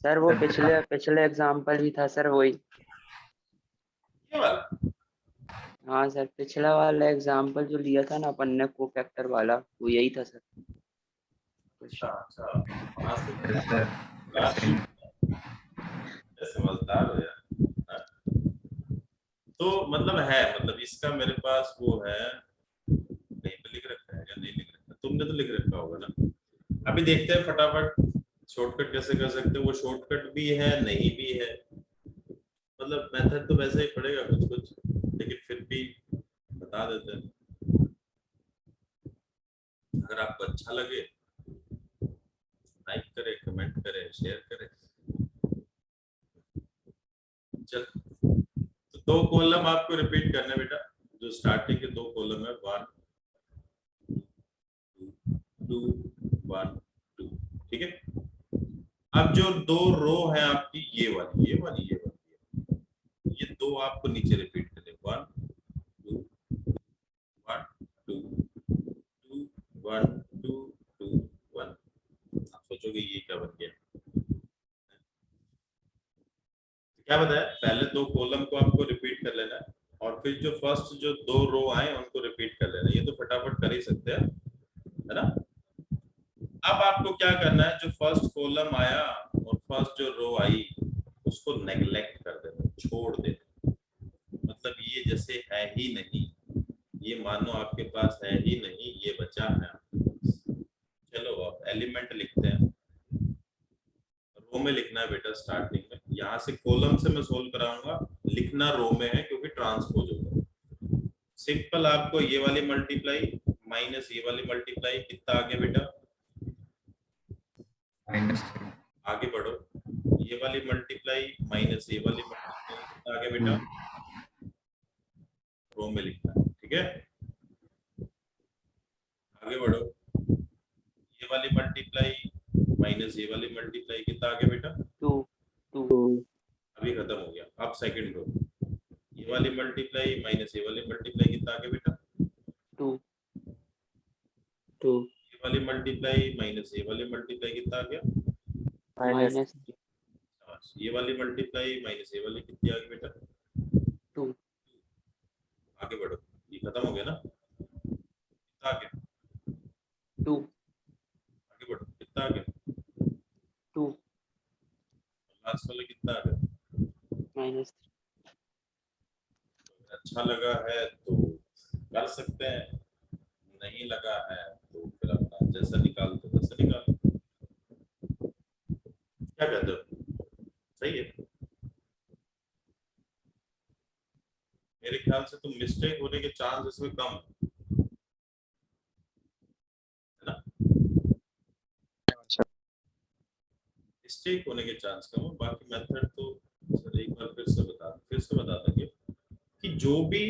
सर वो पिछले एग्जाम्पल ही था सर, वही। ये वाला? हाँ सर, पिछला वाला एग्जाम्पल जो लिया था ना अपन ने को फैक्टर वाला, वो यही था सर। अच्छा अच्छा, वहाँ से Yes, sir. लास्ट समझदार हो यार। हाँ? तो मतलब है, मतलब इसका मेरे पास वो है, नहीं पे लिख रखा है या नहीं लिख रखा? तुमने तो लिख रखा होगा ना। अभी देखते हैं फटाफट शॉर्टकट कैसे कर सकते हैं। वो शॉर्टकट भी है नहीं भी है, मतलब मेथड तो वैसे ही पड़ेगा कुछ कुछ, लेकिन फिर भी बता देते हैं। अगर आपको अच्छा लगे लाइक करें, कमेंट करें, शेयर करें। चल, तो दो कॉलम आपको रिपीट करना है बेटा। जो स्टार्टिंग के दो कॉलम है, 1 2 1 2, ठीक है। अब जो दो रो है आपकी, ये वाली ये दो आपको नीचे रिपीट करने, 1 2 1 2 2 1 2 2 1। आप सोचोगे ये क्या बन गया? क्या बताया? पहले दो कॉलम को आपको रिपीट कर लेना है और फिर जो फर्स्ट जो दो रो आए उनको रिपीट कर लेना। ये तो फटाफट कर ही सकते हैं, है ना। अब आपको क्या करना है, जो फर्स्ट कॉलम आया और फर्स्ट जो रो आई उसको नेग्लेक्ट कर देना, छोड़ देना। मतलब ये जैसे है ही नहीं, ये मानो आपके पास है ही नहीं, ये बचा है आपके पास। चलो अब एलिमेंट लिखते हैं। रो में लिखना है बेटा स्टार्टिंग में। यहाँ से कॉलम से मैं सोल्व कराऊंगा, लिखना रो में है क्योंकि ट्रांसपोज होगा। सिंपल, आपको ये वाली मल्टीप्लाई माइनस ये वाली मल्टीप्लाई, कितना आ गया बेटा? -3. आगे बढ़ो। ये वाली मल्टीप्लाई माइनस ये वाली मल्टीप्लाई, कितना आ गया बेटा? रो में लिखना है, ठीक है। आगे बढ़ो। ये वाली मल्टीप्लाई माइनस ये वाली मल्टीप्लाई, कितना आ गया बेटा? 2 अभी खत्म हो गया। अब सेकंड रो, ये वाली मल्टीप्लाई माइनस ये वाली मल्टीप्लाई, कितना आ गया बेटा? 2 ये वाली मल्टीप्लाई माइनस ये वाली मल्टीप्लाई, कितना आ गया? माइनस ये वाली मल्टीप्लाई माइनस ये वाली कितनी आ गई बेटा? 2 आगे बढ़ो, ये खत्म हो गया ना। कितना आ गया? 2 आगे बढ़ो, कितना आ गया? 2 लास्ट वाला कितना आ गया? माइनस। अच्छा लगा है तो कर सकते हैं, नहीं लगा है तो फिर अपना जैसा निकाल दो वैसा निकाल। क्या कहते हो? सही है? मेरे ख्याल से तो मिस्टेक होने के चांस इसमें कम है ना। मिस्टेक होने के चांस कम है। बाकी मेथड तो सर एक बार फिर से बता देंगे कि जो भी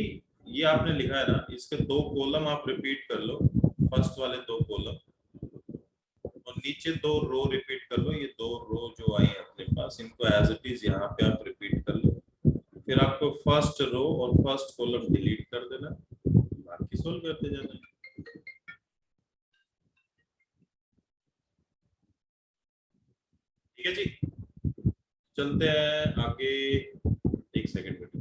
ये आपने लिखा है ना, इसके दो कॉलम आप रिपीट कर लो, फर्स्ट वाले दो कॉलम, और नीचे दो रो रिपीट कर लो। ये दो रो जो आई है अपने पास, इनको एज इट इज यहाँ पे आप रिपीट कर लो। फिर आपको फर्स्ट रो और फर्स्ट कॉलम डिलीट कर देना, बाकी सोल्व करते जाना। ठीक है जी, चलते हैं आगे। एक सेकंड बेटा।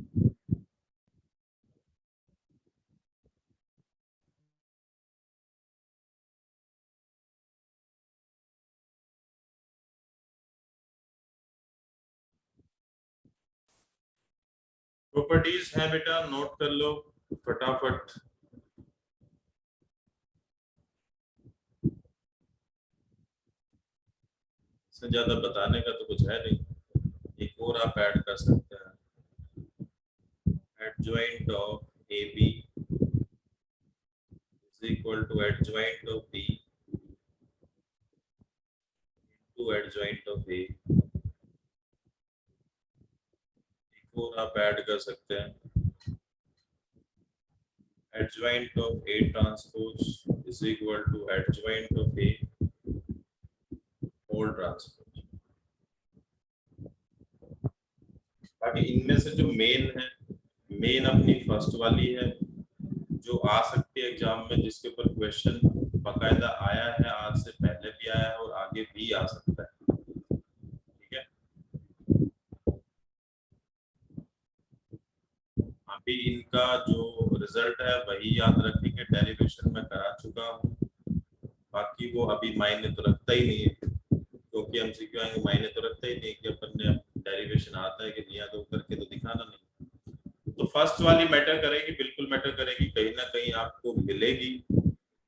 प्रॉपर्टीज है बेटा, नोट कर लो फटाफट। इससे ज्यादा बताने का तो कुछ है नहीं। एक और आप ऐड कर सकते हैं, adjoint of AB is equal to adjoint of B into adjoint of A। एक और आप ऐड कर सकते हैं, adjoint of A transpose is equal to adjoint of A whole transpose। बाकी इनमें से जो मेन है, मेन अपनी फर्स्ट वाली है जो आ सकती है एग्जाम में, जिसके ऊपर क्वेश्चन बाकायदा आया है, आज से पहले भी आया है और आगे भी आ सकता है। ठीक है, अभी इनका जो रिजल्ट है वही याद रखेंगे, डेरिवेशन में करा चुका हूँ, बाकी वो अभी मायने तो रखता ही नहीं है, क्योंकि एमसीक्यू आएंगे मायने तो रखता ही नहीं कि अपन ने डेरिवेशन आता है कि नहीं आता, तो करके तो दिखाना नहीं। तो फर्स्ट वाली मैटर करेगी, बिल्कुल मैटर करेगी, कहीं ना कहीं आपको मिलेगी,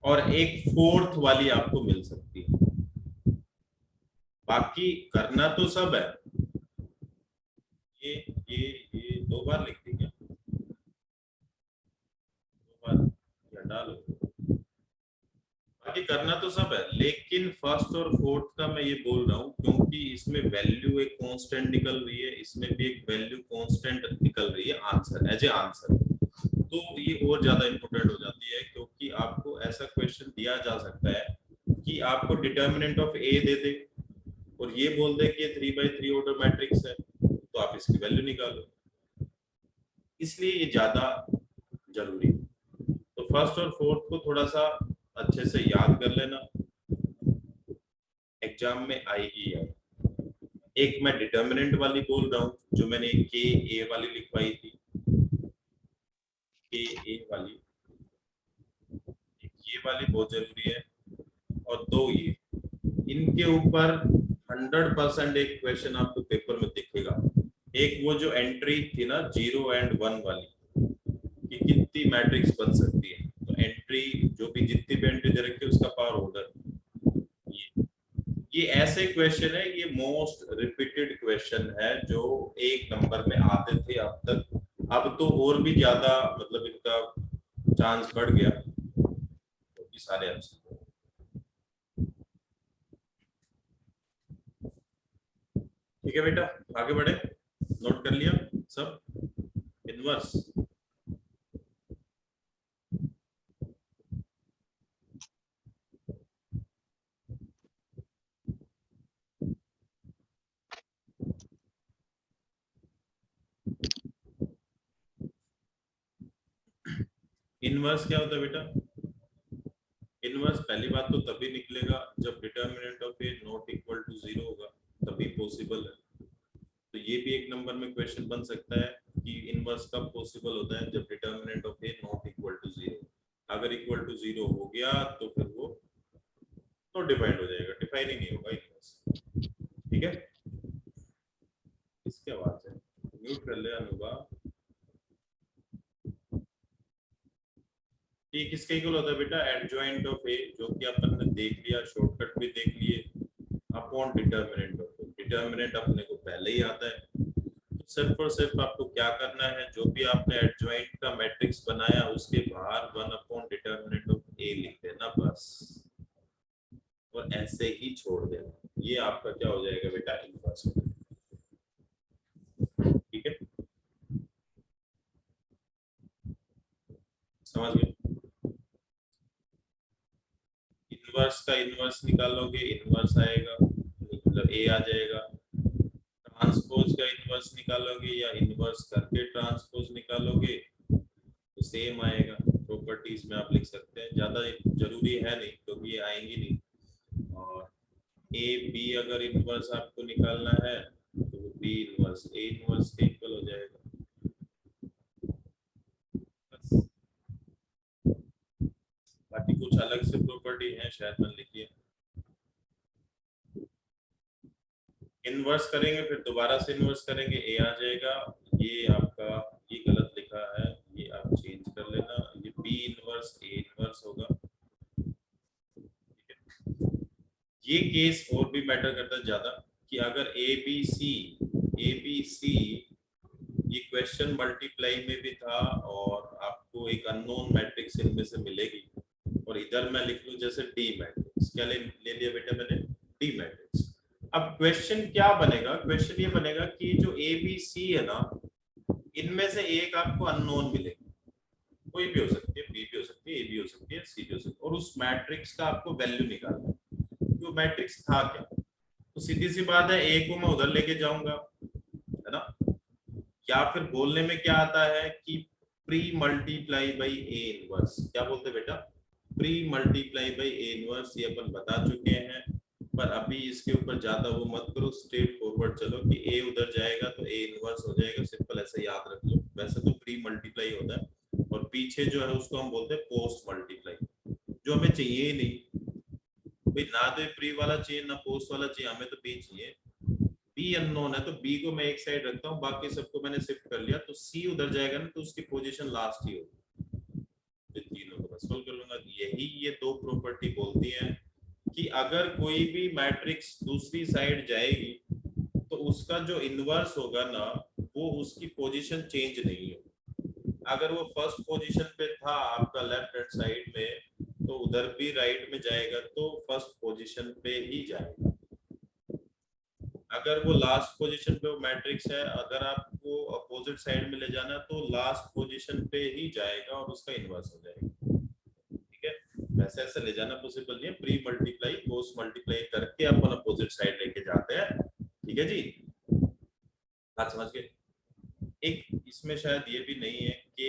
और एक फोर्थ वाली आपको मिल सकती है। बाकी करना तो सब है। ये 2 बार लिख दी क्या? 2 बार हटा लो। बाकी करना तो सब है, लेकिन फर्स्ट और फोर्थ का मैं ये बोल रहा हूँ क्योंकि इसमें वैल्यू एक कांस्टेंट निकल रही है, इसमें भी एक वैल्यू कांस्टेंट निकल रही है आंसर, एज ए आंसर। तो ये और ज्यादा इंपॉर्टेंट हो जाती है, क्योंकि आपको ऐसा क्वेश्चन दिया जा सकता है कि आपको डिटर्मिनेंट ऑफ ए दे दे और ये बोल दे कि 3/3 ऑर्डर मैट्रिक्स है, तो आप इसकी वैल्यू निकालो, इसलिए ये ज्यादा जरूरी है। तो फर्स्ट और फोर्थ को थोड़ा सा अच्छे से याद कर लेना, एग्जाम में आएगी यार। एक मैं डिटर्मिनेंट वाली बोल रहा हूँ जो मैंने के ए वाली लिखवाई थी, के ए वाली, ये वाली बहुत जरूरी है, और 2 ये, इनके ऊपर 100% एक क्वेश्चन आपको पेपर में दिखेगा। एक वो जो एंट्री थी ना 0 and 1 वाली, कि कितनी मैट्रिक्स बन सकती है, तो एंट्री जो भी जितनी भी एंट्री दे रखी है उसका पावर ऑर्डर, ये ऐसे क्वेश्चन है, ये मोस्ट रिपीटेड क्वेश्चन है जो 1 नंबर में आते थे अब तक। अब तो और भी ज्यादा मतलब इनका चांस बढ़ गया, तो ये सारे आंसर। ठीक है बेटा, आगे बढ़े, नोट कर लिया सब। इनवर्स इनवर्स क्या होता है बेटा? इनवर्स पहली बात तो तभी निकलेगा जब determinant of A not equal to 0 होगा, तभी पॉसिबल है। तो ये भी एक नंबर में क्वेश्चन बन सकता है कि इनवर्स कब पॉसिबल होता है, जब determinant of A not equal to 0। अगर इक्वल टू 0 हो गया तो फिर वो तो डिफाइंड हो जाएगा, डिफाइन ही नहीं होगा इनवर्स। ठीक है, इसके आवाज है, म्यूट कर ले अनुभव। ये किसके इक्वल होता है बेटा? एडजॉइंट ऑफ ए, जो कि अपन ने देख लिया, शॉर्टकट भी देख लिए, upon determinant of a. Determinant अपने को पहले ही आता है, तो सिर्फ और सिर्फ आपको क्या करना है, जो भी आपने एडजॉइंट का मैट्रिक्स बनाया उसके बाहर 1 अपॉन डिटर्मिनेंट ऑफ ए लिख देना बस, और ऐसे ही छोड़ देना। ये आपका क्या हो जाएगा बेटा? इनवर्स। ठीक है, समझ गए? इनवर्स का इनवर्स निकालोगे, इनवर्स आएगा, मतलब ए आ जाएगा। ट्रांसपोज का इनवर्स निकालोगे या इनवर्स करके ट्रांसपोज निकालोगे तो सेम आएगा। प्रॉपर्टीज में आप लिख सकते हैं, ज्यादा जरूरी है नहीं क्योंकि ये आएंगी नहीं। और ए बी अगर इनवर्स आपको निकालना है तो बी इनवर्स ए इनवर्स के इक्वल हो जाएगा। बाकी कुछ अलग से प्रॉपर्टी है, शायद मैंने लिखी है। इनवर्स करेंगे फिर दोबारा से इनवर्स करेंगे, ए आ जाएगा। ये आपका ये गलत लिखा है, ये आप चेंज कर लेना, ये बी इनवर्स ए इनवर्स होगा। ठीक है, ये केस और भी मैटर करता है ज्यादा कि अगर ए बी सी ये क्वेश्चन मल्टीप्लाई में भी था और आपको एक अननोन मैट्रिक्स इनमें से मिलेगी और इधर मैं लिख लूं जैसे डी मैट्रिक्स, क्या ले लिया बेटा मैंने, डी मैट्रिक्स। अब क्वेश्चन क्या बनेगा, क्वेश्चन ये बनेगा कि जो ए बी सी है ना, इनमें से एक आपको अननोन मिलेगी, कोई भी हो सकती है, बी भी हो सकती है, ए भी हो सकती है, सी भी हो सकती है, और उस मैट्रिक्स का आपको वैल्यू निकालना है कि वो मैट्रिक्स था क्या। तो सीधी सी बात है, ए को मैं उधर लेके जाऊंगा, है ना, या फिर बोलने में क्या आता है कि pre multiply by A inverse, क्या बोलते हैं बेटा, pre multiply by A inverse, ये अपन बता चुके हैं, पर अभी इसके ऊपर ज्यादा वो मत करो, स्ट्रेट फॉरवर्ड चलो कि ए उधर जाएगा तो ए इनवर्स हो जाएगा, सिंपल ऐसे याद रख लो। वैसे तो प्री मल्टीप्लाई होता है और पीछे जो है उसको हम बोलते हैं पोस्ट मल्टीप्लाई, जो हमें चाहिए ही नहीं भाई, ना तो प्री वाला चाहिए ना पोस्ट वाला चाहिए, हमें तो बी चाहिए। बी अननोन है तो बी को मैं एक साइड रखता हूँ, बाकी सबको मैंने शिफ्ट कर लिया, तो सी उधर जाएगा ना तो उसकी पोजीशन लास्ट ही होगी, तो तीनों को मैं सोल्व कर लूंगा। यही ये दो प्रॉपर्टी बोलती हैं कि अगर कोई भी मैट्रिक्स दूसरी साइड जाएगी तो उसका जो इनवर्स होगा ना, वो उसकी पोजीशन चेंज नहीं होगी। अगर वो फर्स्ट पोजीशन पे था आपका लेफ्ट हैंड साइड में, तो उधर भी राइट में जाएगा तो फर्स्ट पोजीशन पे ही जाएगा। अगर वो लास्ट पोजीशन पे वो मैट्रिक्स है, अगर आपको अपोजिट साइड में ले जाना है तो लास्ट पोजीशन पे ही जाएगा और उसका इनवर्स हो जाएगा, ठीक है। वैसे ऐसे ले जाना पॉसिबल नहीं है, प्री मल्टीप्लाई पोस्ट मल्टीप्लाई करके अपन अपोजिट साइड लेके जाते हैं, ठीक है जी, बात समझ गए। एक इसमें शायद ये भी नहीं है कि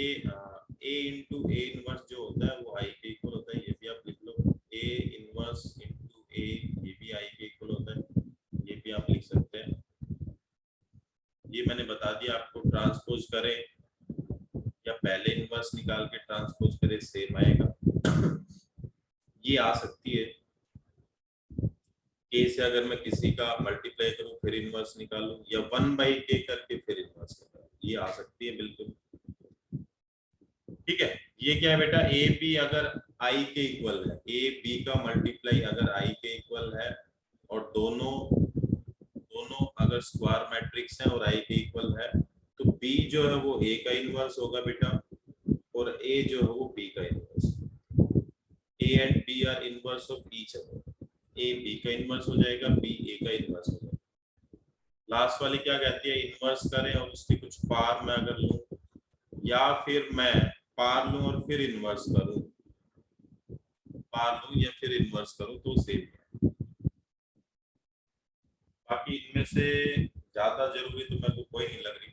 ए इंटू ए इनवर्स जो होता है वो आई के इक्वल होता है, ये भी आप लिख लो, ए इनवर्स इंटू ए ये भी आई के इक्वल होता है, ये भी आप लिख सकते हैं। ये मैंने बता दिया आपको, ट्रांसपोज करें या पहले इनवर्स निकाल के ट्रांसपोज करें सेम आएगा। ये आ सकती है के से, अगर मैं किसी का मल्टीप्लाई करूं फिर इनवर्स निकालूं, या 1/k करके फिर इनवर्स निकालूं, ये आ सकती है बिल्कुल, ठीक है। ये क्या है बेटा, ए बी अगर आई के इक्वल है, ए बी का मल्टीप्लाई अगर आई के इक्वल है और दोनों अगर स्क्वायर मैट्रिक्स है और आई के इक्वल है, तो बी जो है वो ए का इनवर्स होगा बेटा, और ए जो है वो बी का inverse. A and B are inverse of each other, A B का इनवर्स हो जाएगा, बी ए का इनवर्स हो जाएगा। लास्ट वाली क्या कहती है, इनवर्स करें और उसकी कुछ पार में अगर लूं, या फिर मैं पार लूं और फिर इनवर्स करूं, पार लूं या फिर इनवर्स करूं तो सेम है। बाकी इनमें से ज्यादा जरूरी तो मेरे को कोई नहीं लग रही,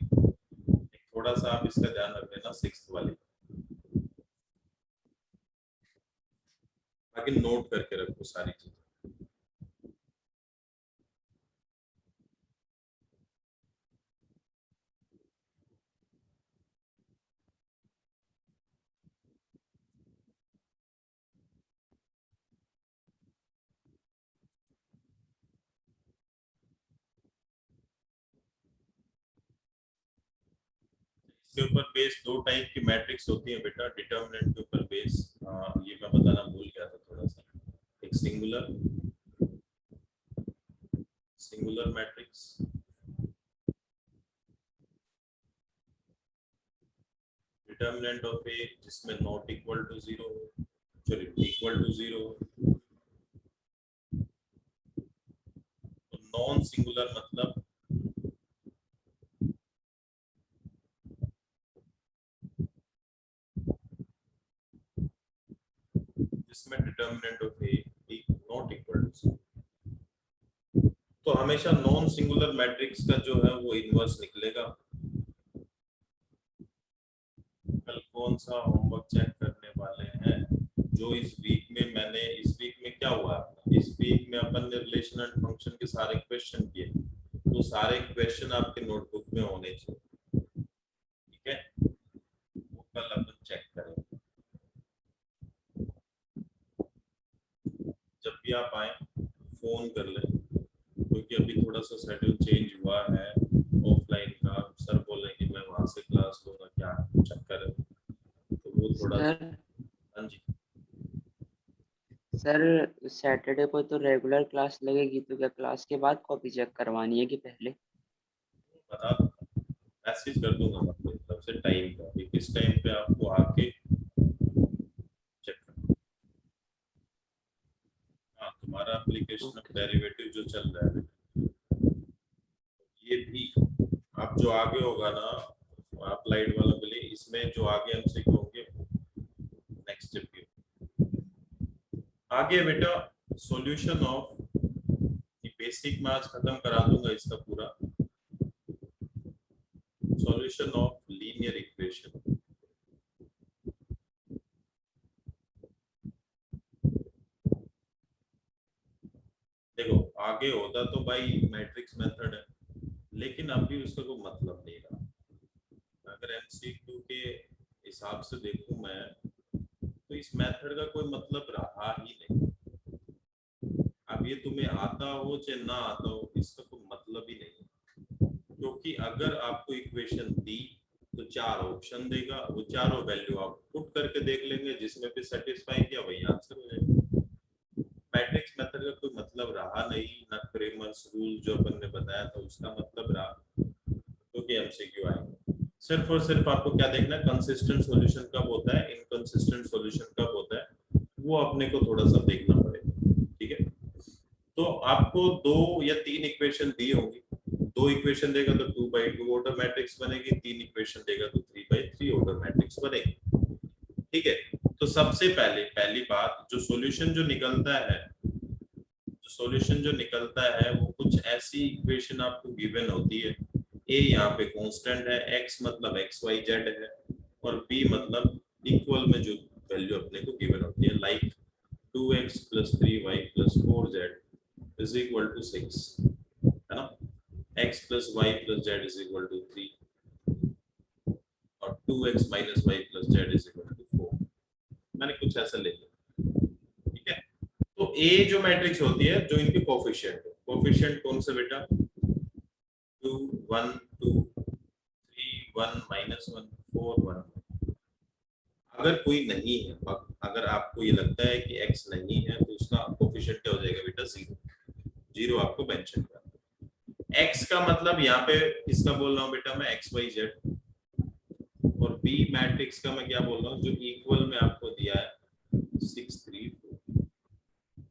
थोड़ा सा आप इसका ध्यान रख लेना 6th वाली, बाकी नोट करके रखो सारी चीजें। इसके ऊपर बेस दो टाइप की मैट्रिक्स होती है बेटा, डिटर्मिनेंट के ऊपर बेस, ये मैं बताना भूल गया था थोड़ा सा, एक सिंगुलर मैट्रिक्स, डिटर्मिनेंट ऑफ ए जिसमें नॉट इक्वल टू 0 हो, सॉरी इक्वल टू 0 हो, तो नॉन सिंगुलर मतलब जिसमें determinant of A not equal to 0, तो हमेशा नॉन सिंगुलर मैट्रिक्स का जो है वो इनवर्स निकलेगा। कल कौन सा होमवर्क चेक करने वाले हैं, जो इस वीक में मैंने, इस वीक में क्या हुआ, इस वीक में अपन ने रिलेशन एंड फंक्शन के सारे क्वेश्चन किए, तो सारे क्वेश्चन आपके नोटबुक में होने चाहिए, ठीक है, वो कल अपन चेक करेंगे। जब भी आप आए फोन कर ले, क्योंकि अभी थोड़ा सा शेड्यूल चेंज हुआ है ऑफलाइन का, सर बोल रहे कि मैं वहां से क्लास लूंगा, क्या चक्कर है, तो वो थोड़ा, हाँ जी सर सैटरडे को तो रेगुलर क्लास लगेगी, तो क्या क्लास के बाद कॉपी चेक करवानी है कि पहले? बता मैसेज कर दूंगा मैं आपको तरफ से टाइम का कि किस टाइम पे आपको आके चेक करना। हाँ, तुम्हारा एप्लीकेशन ऑफ डेरिवेटिव जो चल रहा है ये भी आप जो आगे होगा ना अप्लाइड वालों के लिए, इसमें जो आगे एमसीक्यू होंगे नेक्स्ट स्टेप के आगे बेटा सॉल्यूशन ऑफ बेसिक में आज खत्म करा दूंगा इसका पूरा सॉल्यूशन ऑफ लीनियर इक्वेशन। देखो आगे होता तो भाई मैट्रिक्स मेथड है, लेकिन अभी उसका कोई मतलब नहीं रहा। अगर एमसीक्यू के हिसाब से देखूं मैं तो इस मेथड का कोई मतलब रहा ही नहीं। अब ये तुम्हें आता हो चाहे ना आता हो इसका कोई मतलब ही नहीं, क्योंकि अगर आपको इक्वेशन दी तो चार ऑप्शन देगा, वो चारों वैल्यू आप पुट करके देख लेंगे, जिसमें भी सेटिस्फाई किया वही आंसर हो जाएगा। मैट्रिक्स मेथड का कोई मतलब रहा नहीं, ना क्रेमर्स रूल जो अपन ने बताया था उसका मतलब रहा, क्योंकि एमसीक्यू आएगा। सिर्फ और सिर्फ आपको क्या देखना है, कंसिस्टेंट सॉल्यूशन कब होता है, इनकंसिस्टेंट सॉल्यूशन कब होता है, वो अपने को थोड़ा सा देखना पड़ेगा। ठीक है, तो आपको 2 या 3 इक्वेशन दी होंगी। 2 इक्वेशन देगा तो 2/2 ऑर्डर मैट्रिक्स बनेगी, 3 इक्वेशन देगा तो 3/3 ऑर्डर मैट्रिक्स बनेगी। ठीक है, तो सबसे पहली बात जो सॉल्यूशन जो निकलता है वो कुछ ऐसी इक्वेशन आपको गिवन होती है। ए यहाँ पे कांस्टेंट है, एक्स मतलब एक्स वाई जेड है, और बी मतलब इक्वल में जो वैल्यू अपने को गिवन होती है, like 2x + 3y + 4z is equal to 6, है ना। x + y + z is equal to 3 और 2x - y + z is equal to 4। मैंने कुछ ऐसा ले लिया। ठीक है, तो a जो मैट्रिक्स होती है जो इनके कोफिशिएंट कौन से बेटा, 2 1 2 3 1 -1 4 1। अगर कोई नहीं है, अगर आपको ये लगता है कि x नहीं है तो उसका कोफिशिएंट क्या हो जाएगा बेटा, 0 आपको मेंशन करना। x का मतलब यहाँ पे इसका बोल रहा हूँ बेटा मैं x y z, और b मैट्रिक्स का मैं क्या बोल रहा हूँ जो इक्वल में आपको दिया है 6 3 4।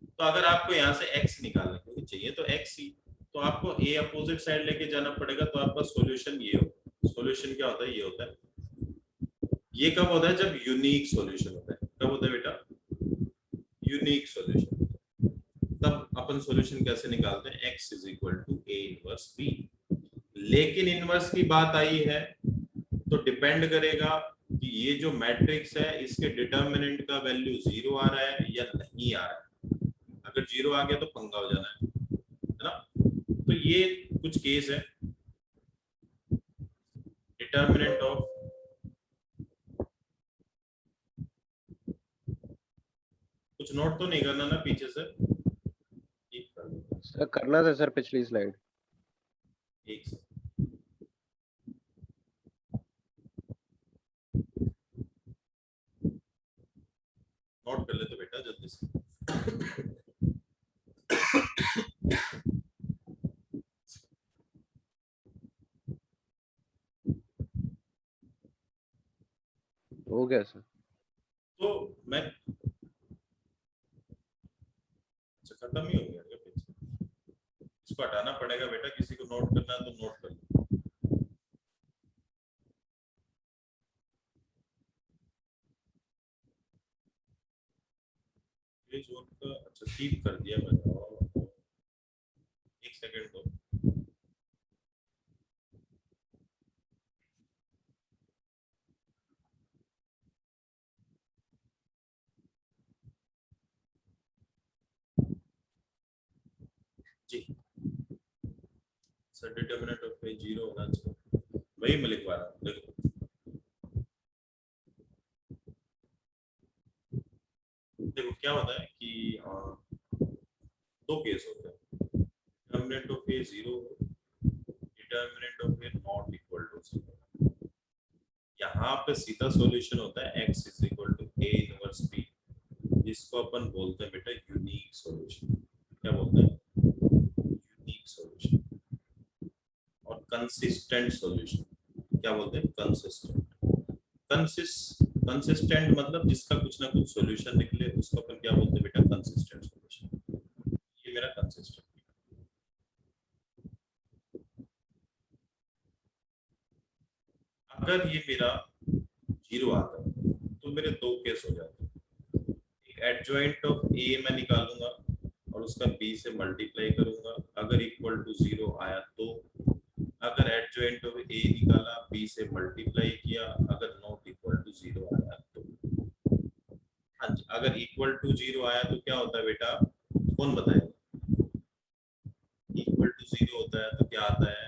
तो अगर आपको यहाँ से x निकालने को चाहिए तो x ही, तो आपको a अपोजिट साइड लेके जाना पड़ेगा, तो आपका सॉल्यूशन ये हो। सॉल्यूशन क्या होता है, ये होता है। ये कब होता है, जब यूनिक सॉल्यूशन होता है। कब होता है बेटा, यूनिक सॉल्यूशन। तब अपन सॉल्यूशन कैसे निकालते हैं, x = a इनवर्स b। लेकिन इनवर्स की बात आई है तो डिपेंड करेगा कि ये जो मैट्रिक्स है इसके डिटरमिनेंट का वैल्यू 0 आ रहा है या नहीं आ रहा है। अगर 0 आ गया तो पंगा हो जाना है ना। तो ये कुछ केस है, डिटरमिनेंट ऑफ, कुछ नोट तो नहीं करना ना पीछे से, सर करना था सर पिछली स्लाइड। एक से नोट कर ले तो बेटा जल्दी से। हो गया सर। तो मैं खत्म ही हो गया क्या पीछे, इसको हटाना पड़ेगा बेटा, किसी को नोट करना है तो नोट कर लो। पेज का अच्छा कीप कर दिया मैंने, एक सेकंड दो। जी सर डिटरमिनेंट ऑफ पे 0 होना चाहिए, वही मैं लिखवा रहा हूँ। देखो देखो क्या होता है कि दो केस होते हैं, डिटरमिनेंट ऑफ ए 0 हो, determinant of A not equal to 0। यहाँ पे सीधा सॉल्यूशन होता है x = a इनवर्स b। जिसको अपन बोलते हैं बेटा यूनिक सॉल्यूशन। क्या बोलते हैं? Unique solution. और कंसिस्टेंट सॉल्यूशन क्या बोलते हैं? कंसिस्टेंट। कंसिस्टेंट मतलब जिसका कुछ ना कुछ सॉल्यूशन निकले उसको अपन क्या बोलते हैं बेटा? Consistent solution. ये मेरा कंसिस्टेंट। अगर ये मेरा 0 आता है तो मेरे दो केस हो जाते हैं। एक एडजॉइंट ऑफ ए मैं निकालूंगा और उसका बी से मल्टीप्लाई करूंगा, अगर इक्वल टू 0 आया तो। अगर एडजॉइंट ऑफ ए निकाला, बी से मल्टीप्लाई किया, अगर नॉट इक्वल टू 0 आया तो। हाँ जी, अगर इक्वल टू 0 आया तो क्या होता है बेटा? कौन बताएगा? इक्वल टू 0 होता है तो क्या आता है?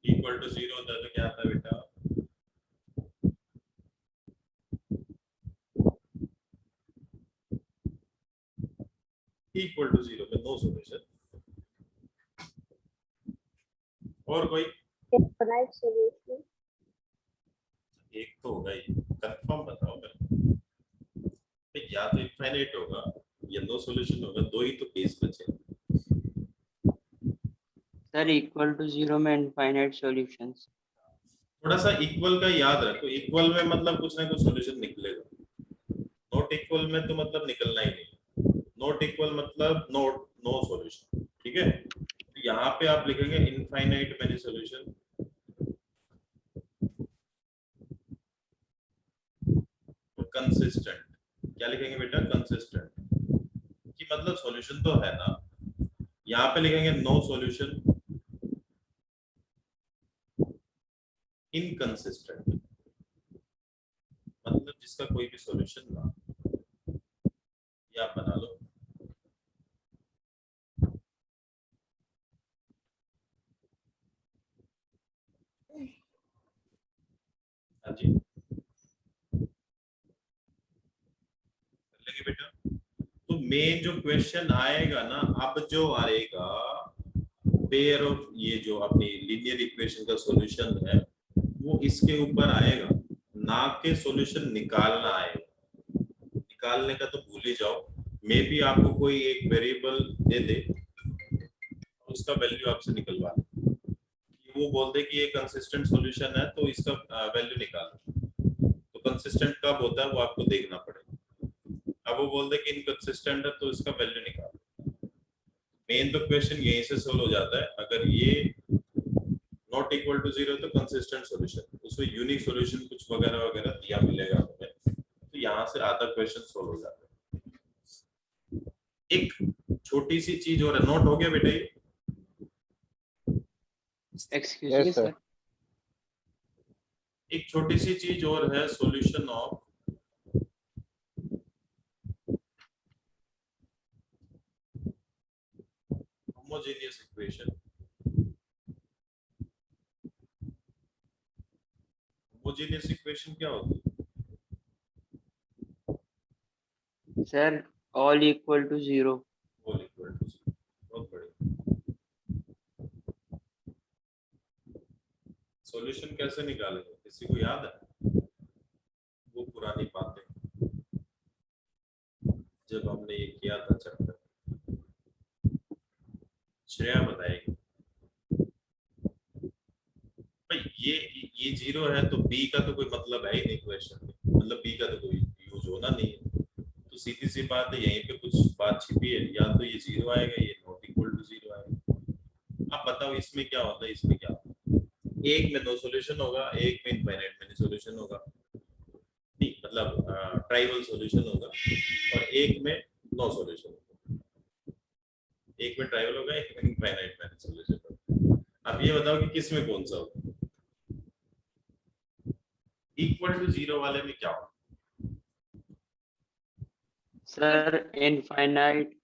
इक्वल टू 0 होता है तो क्या आता है बेटा? इक्वल टू 0 पे नो सॉल्यूशन। और कोई इनफाइनाइट सॉल्यूशन। एक तो होगा ही, कंफर्म बताओ मेरे। या तो इनफाइनाइट होगा या नो सॉल्यूशन होगा, दो ही तो केस बचे। सर इक्वल टू 0 में इनफाइनाइट सॉल्यूशंस। थोड़ा सा इक्वल का याद रखो, इक्वल में मतलब कुछ ना कुछ सॉल्यूशन निकलेगा। नॉट इक्वल में तो मतलब निकलना ही नहीं। नॉट इक्वल मतलब नॉट नो सॉल्यूशन। ठीक है, तो यहाँ पे आप लिखेंगे इनफाइनाइट मेनी सॉल्यूशन। कंसिस्टेंट क्या लिखेंगे बेटा? कंसिस्टेंट कि मतलब सॉल्यूशन तो है ना। यहाँ पे लिखेंगे नो सॉल्यूशन। इनकंसिस्टेंट मतलब जिसका कोई भी सॉल्यूशन ना। ये आप बना लो। हाँ जी, कर लेंगे बेटा। तो मेन जो क्वेश्चन आएगा ना, अब जो आएगा पेयर ऑफ ये जो अपनी लीनियर इक्वेशन का सॉल्यूशन है वो इसके ऊपर आएगा, ना के सॉल्यूशन निकालना आएगा। निकालने का तो भूल ही जाओ। मे भी आपको कोई एक वेरिएबल दे दे, उसका वैल्यू आपसे निकलवा ले। वो बोलते कि ये कंसिस्टेंट सॉल्यूशन है तो इसका वैल्यू निकालो। तो कंसिस्टेंट कब होता है वो आपको देखना पड़ेगा। अब वो बोलते कि इनकंसिस्टेंट है तो इसका वैल्यू निकालो। मेन तो क्वेश्चन यहीं से सोल्व हो जाता है। अगर ये नॉट इक्वल टू 0 तो कंसिस्टेंट सॉल्यूशन, उसमें यूनिक सॉल्यूशन कुछ वगैरह वगैरह दिया मिलेगा हमें, तो यहाँ से आधा क्वेश्चन सोल्व हो जाता है। एक छोटी सी चीज और है, नोट हो गया बेटा ये? Excuse Yes, me sir. Sir. एक छोटी सी चीज और है, solution of homogeneous equation. Homogeneous equation क्या होती है? Sir all equal to 0। All equal to 0। बहुत बढ़िया। सॉल्यूशन कैसे निकालेंगे, किसी को याद है? वो पुरानी बातें जब हमने ये किया था चैप्टर, श्रेया बताएगी। भाई ये 0 है तो बी का तो कोई मतलब है ही नहीं क्वेश्चन में, मतलब बी का तो कोई यूज होना नहीं है। तो सीधी सी बात है, यहीं पे कुछ बात छिपी है। या तो ये 0 आएगा, ये नॉट इक्वल टू 0 आएगा। अब बताओ इसमें क्या होता है, इसमें क्या होता है? एक में नो सॉल्यूशन होगा, एक में इनफाइनाइट मेनी सॉल्यूशन होगा, नहीं मतलब ट्राइवल सॉल्यूशन होगा, और एक में नो सॉल्यूशन होगा। एक में ट्राइवल होगा, एक में इनफाइनाइट मेनी सॉल्यूशन होगा। अब ये बताओ कि किस में कौन सा होगा? इक्वल टू 0 वाले में क्या होगा? Sir infinite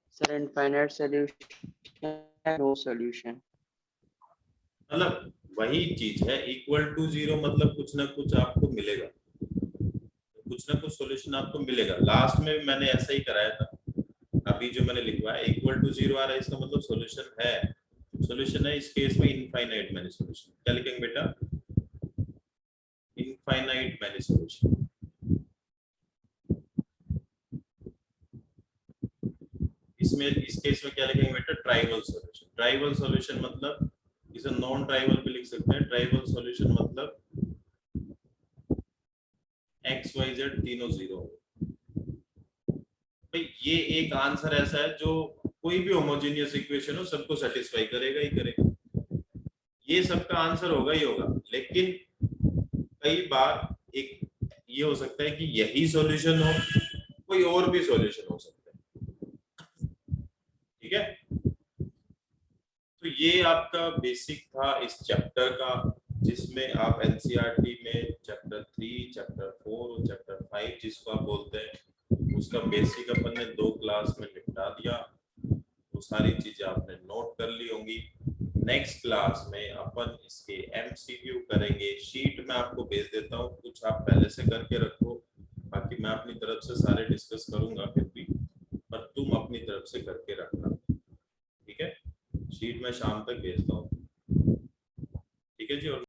solution, no solution. मतलब वही चीज है, इक्वल टू 0 मतलब कुछ ना कुछ आपको मिलेगा, कुछ ना कुछ सॉल्यूशन आपको मिलेगा। लास्ट में मैंने ऐसा ही कराया था। अभी जो मैंने लिखवाया इक्वल टू 0 आ रहा है, इसका मतलब सॉल्यूशन है। सॉल्यूशन है इस केस में इनफाइनाइट मैनी सॉल्यूशन। क्या लिखेंगे बेटा? Infinite many solution. इसमें इस केस में क्या लिखेंगे बेटा? Tribal solution. ट्राइवल सॉल्यूशन मतलब इसे नॉन ट्राइवल भी लिख सकते हैं। ट्राइवल सॉल्यूशन मतलब एक्स वाई जेड तीनों जीरो। भाई ये एक आंसर ऐसा है जो कोई भी होमोजेनियस इक्वेशन हो सबको सेटिस्फाई करेगा ही करेगा, ये सबका आंसर होगा ही होगा। लेकिन कई बार एक ये हो सकता है कि यही सॉल्यूशन हो, कोई और भी सॉल्यूशन हो सकता है, ठीक है। तो ये आपका बेसिक था इस चैप्टर का, जिसमें आप एनसीईआरटी में चैप्टर 3, चैप्टर 4 और चैप्टर 5 जिसको आप बोलते हैं, उसका बेसिक अपन ने 2 क्लास में निपटा दिया। वो सारी चीजें आपने नोट कर ली होंगी। नेक्स्ट क्लास में अपन इसके एमसीक्यू करेंगे। शीट में आपको भेज देता हूँ, कुछ आप पहले से करके रखो, बाकी मैं अपनी तरफ से सारे डिस्कस करूंगा फिर भी, पर तुम अपनी तरफ से करके रखना, ठीक है। शीट में शाम तक भेजता हूँ, ठीक है जी। और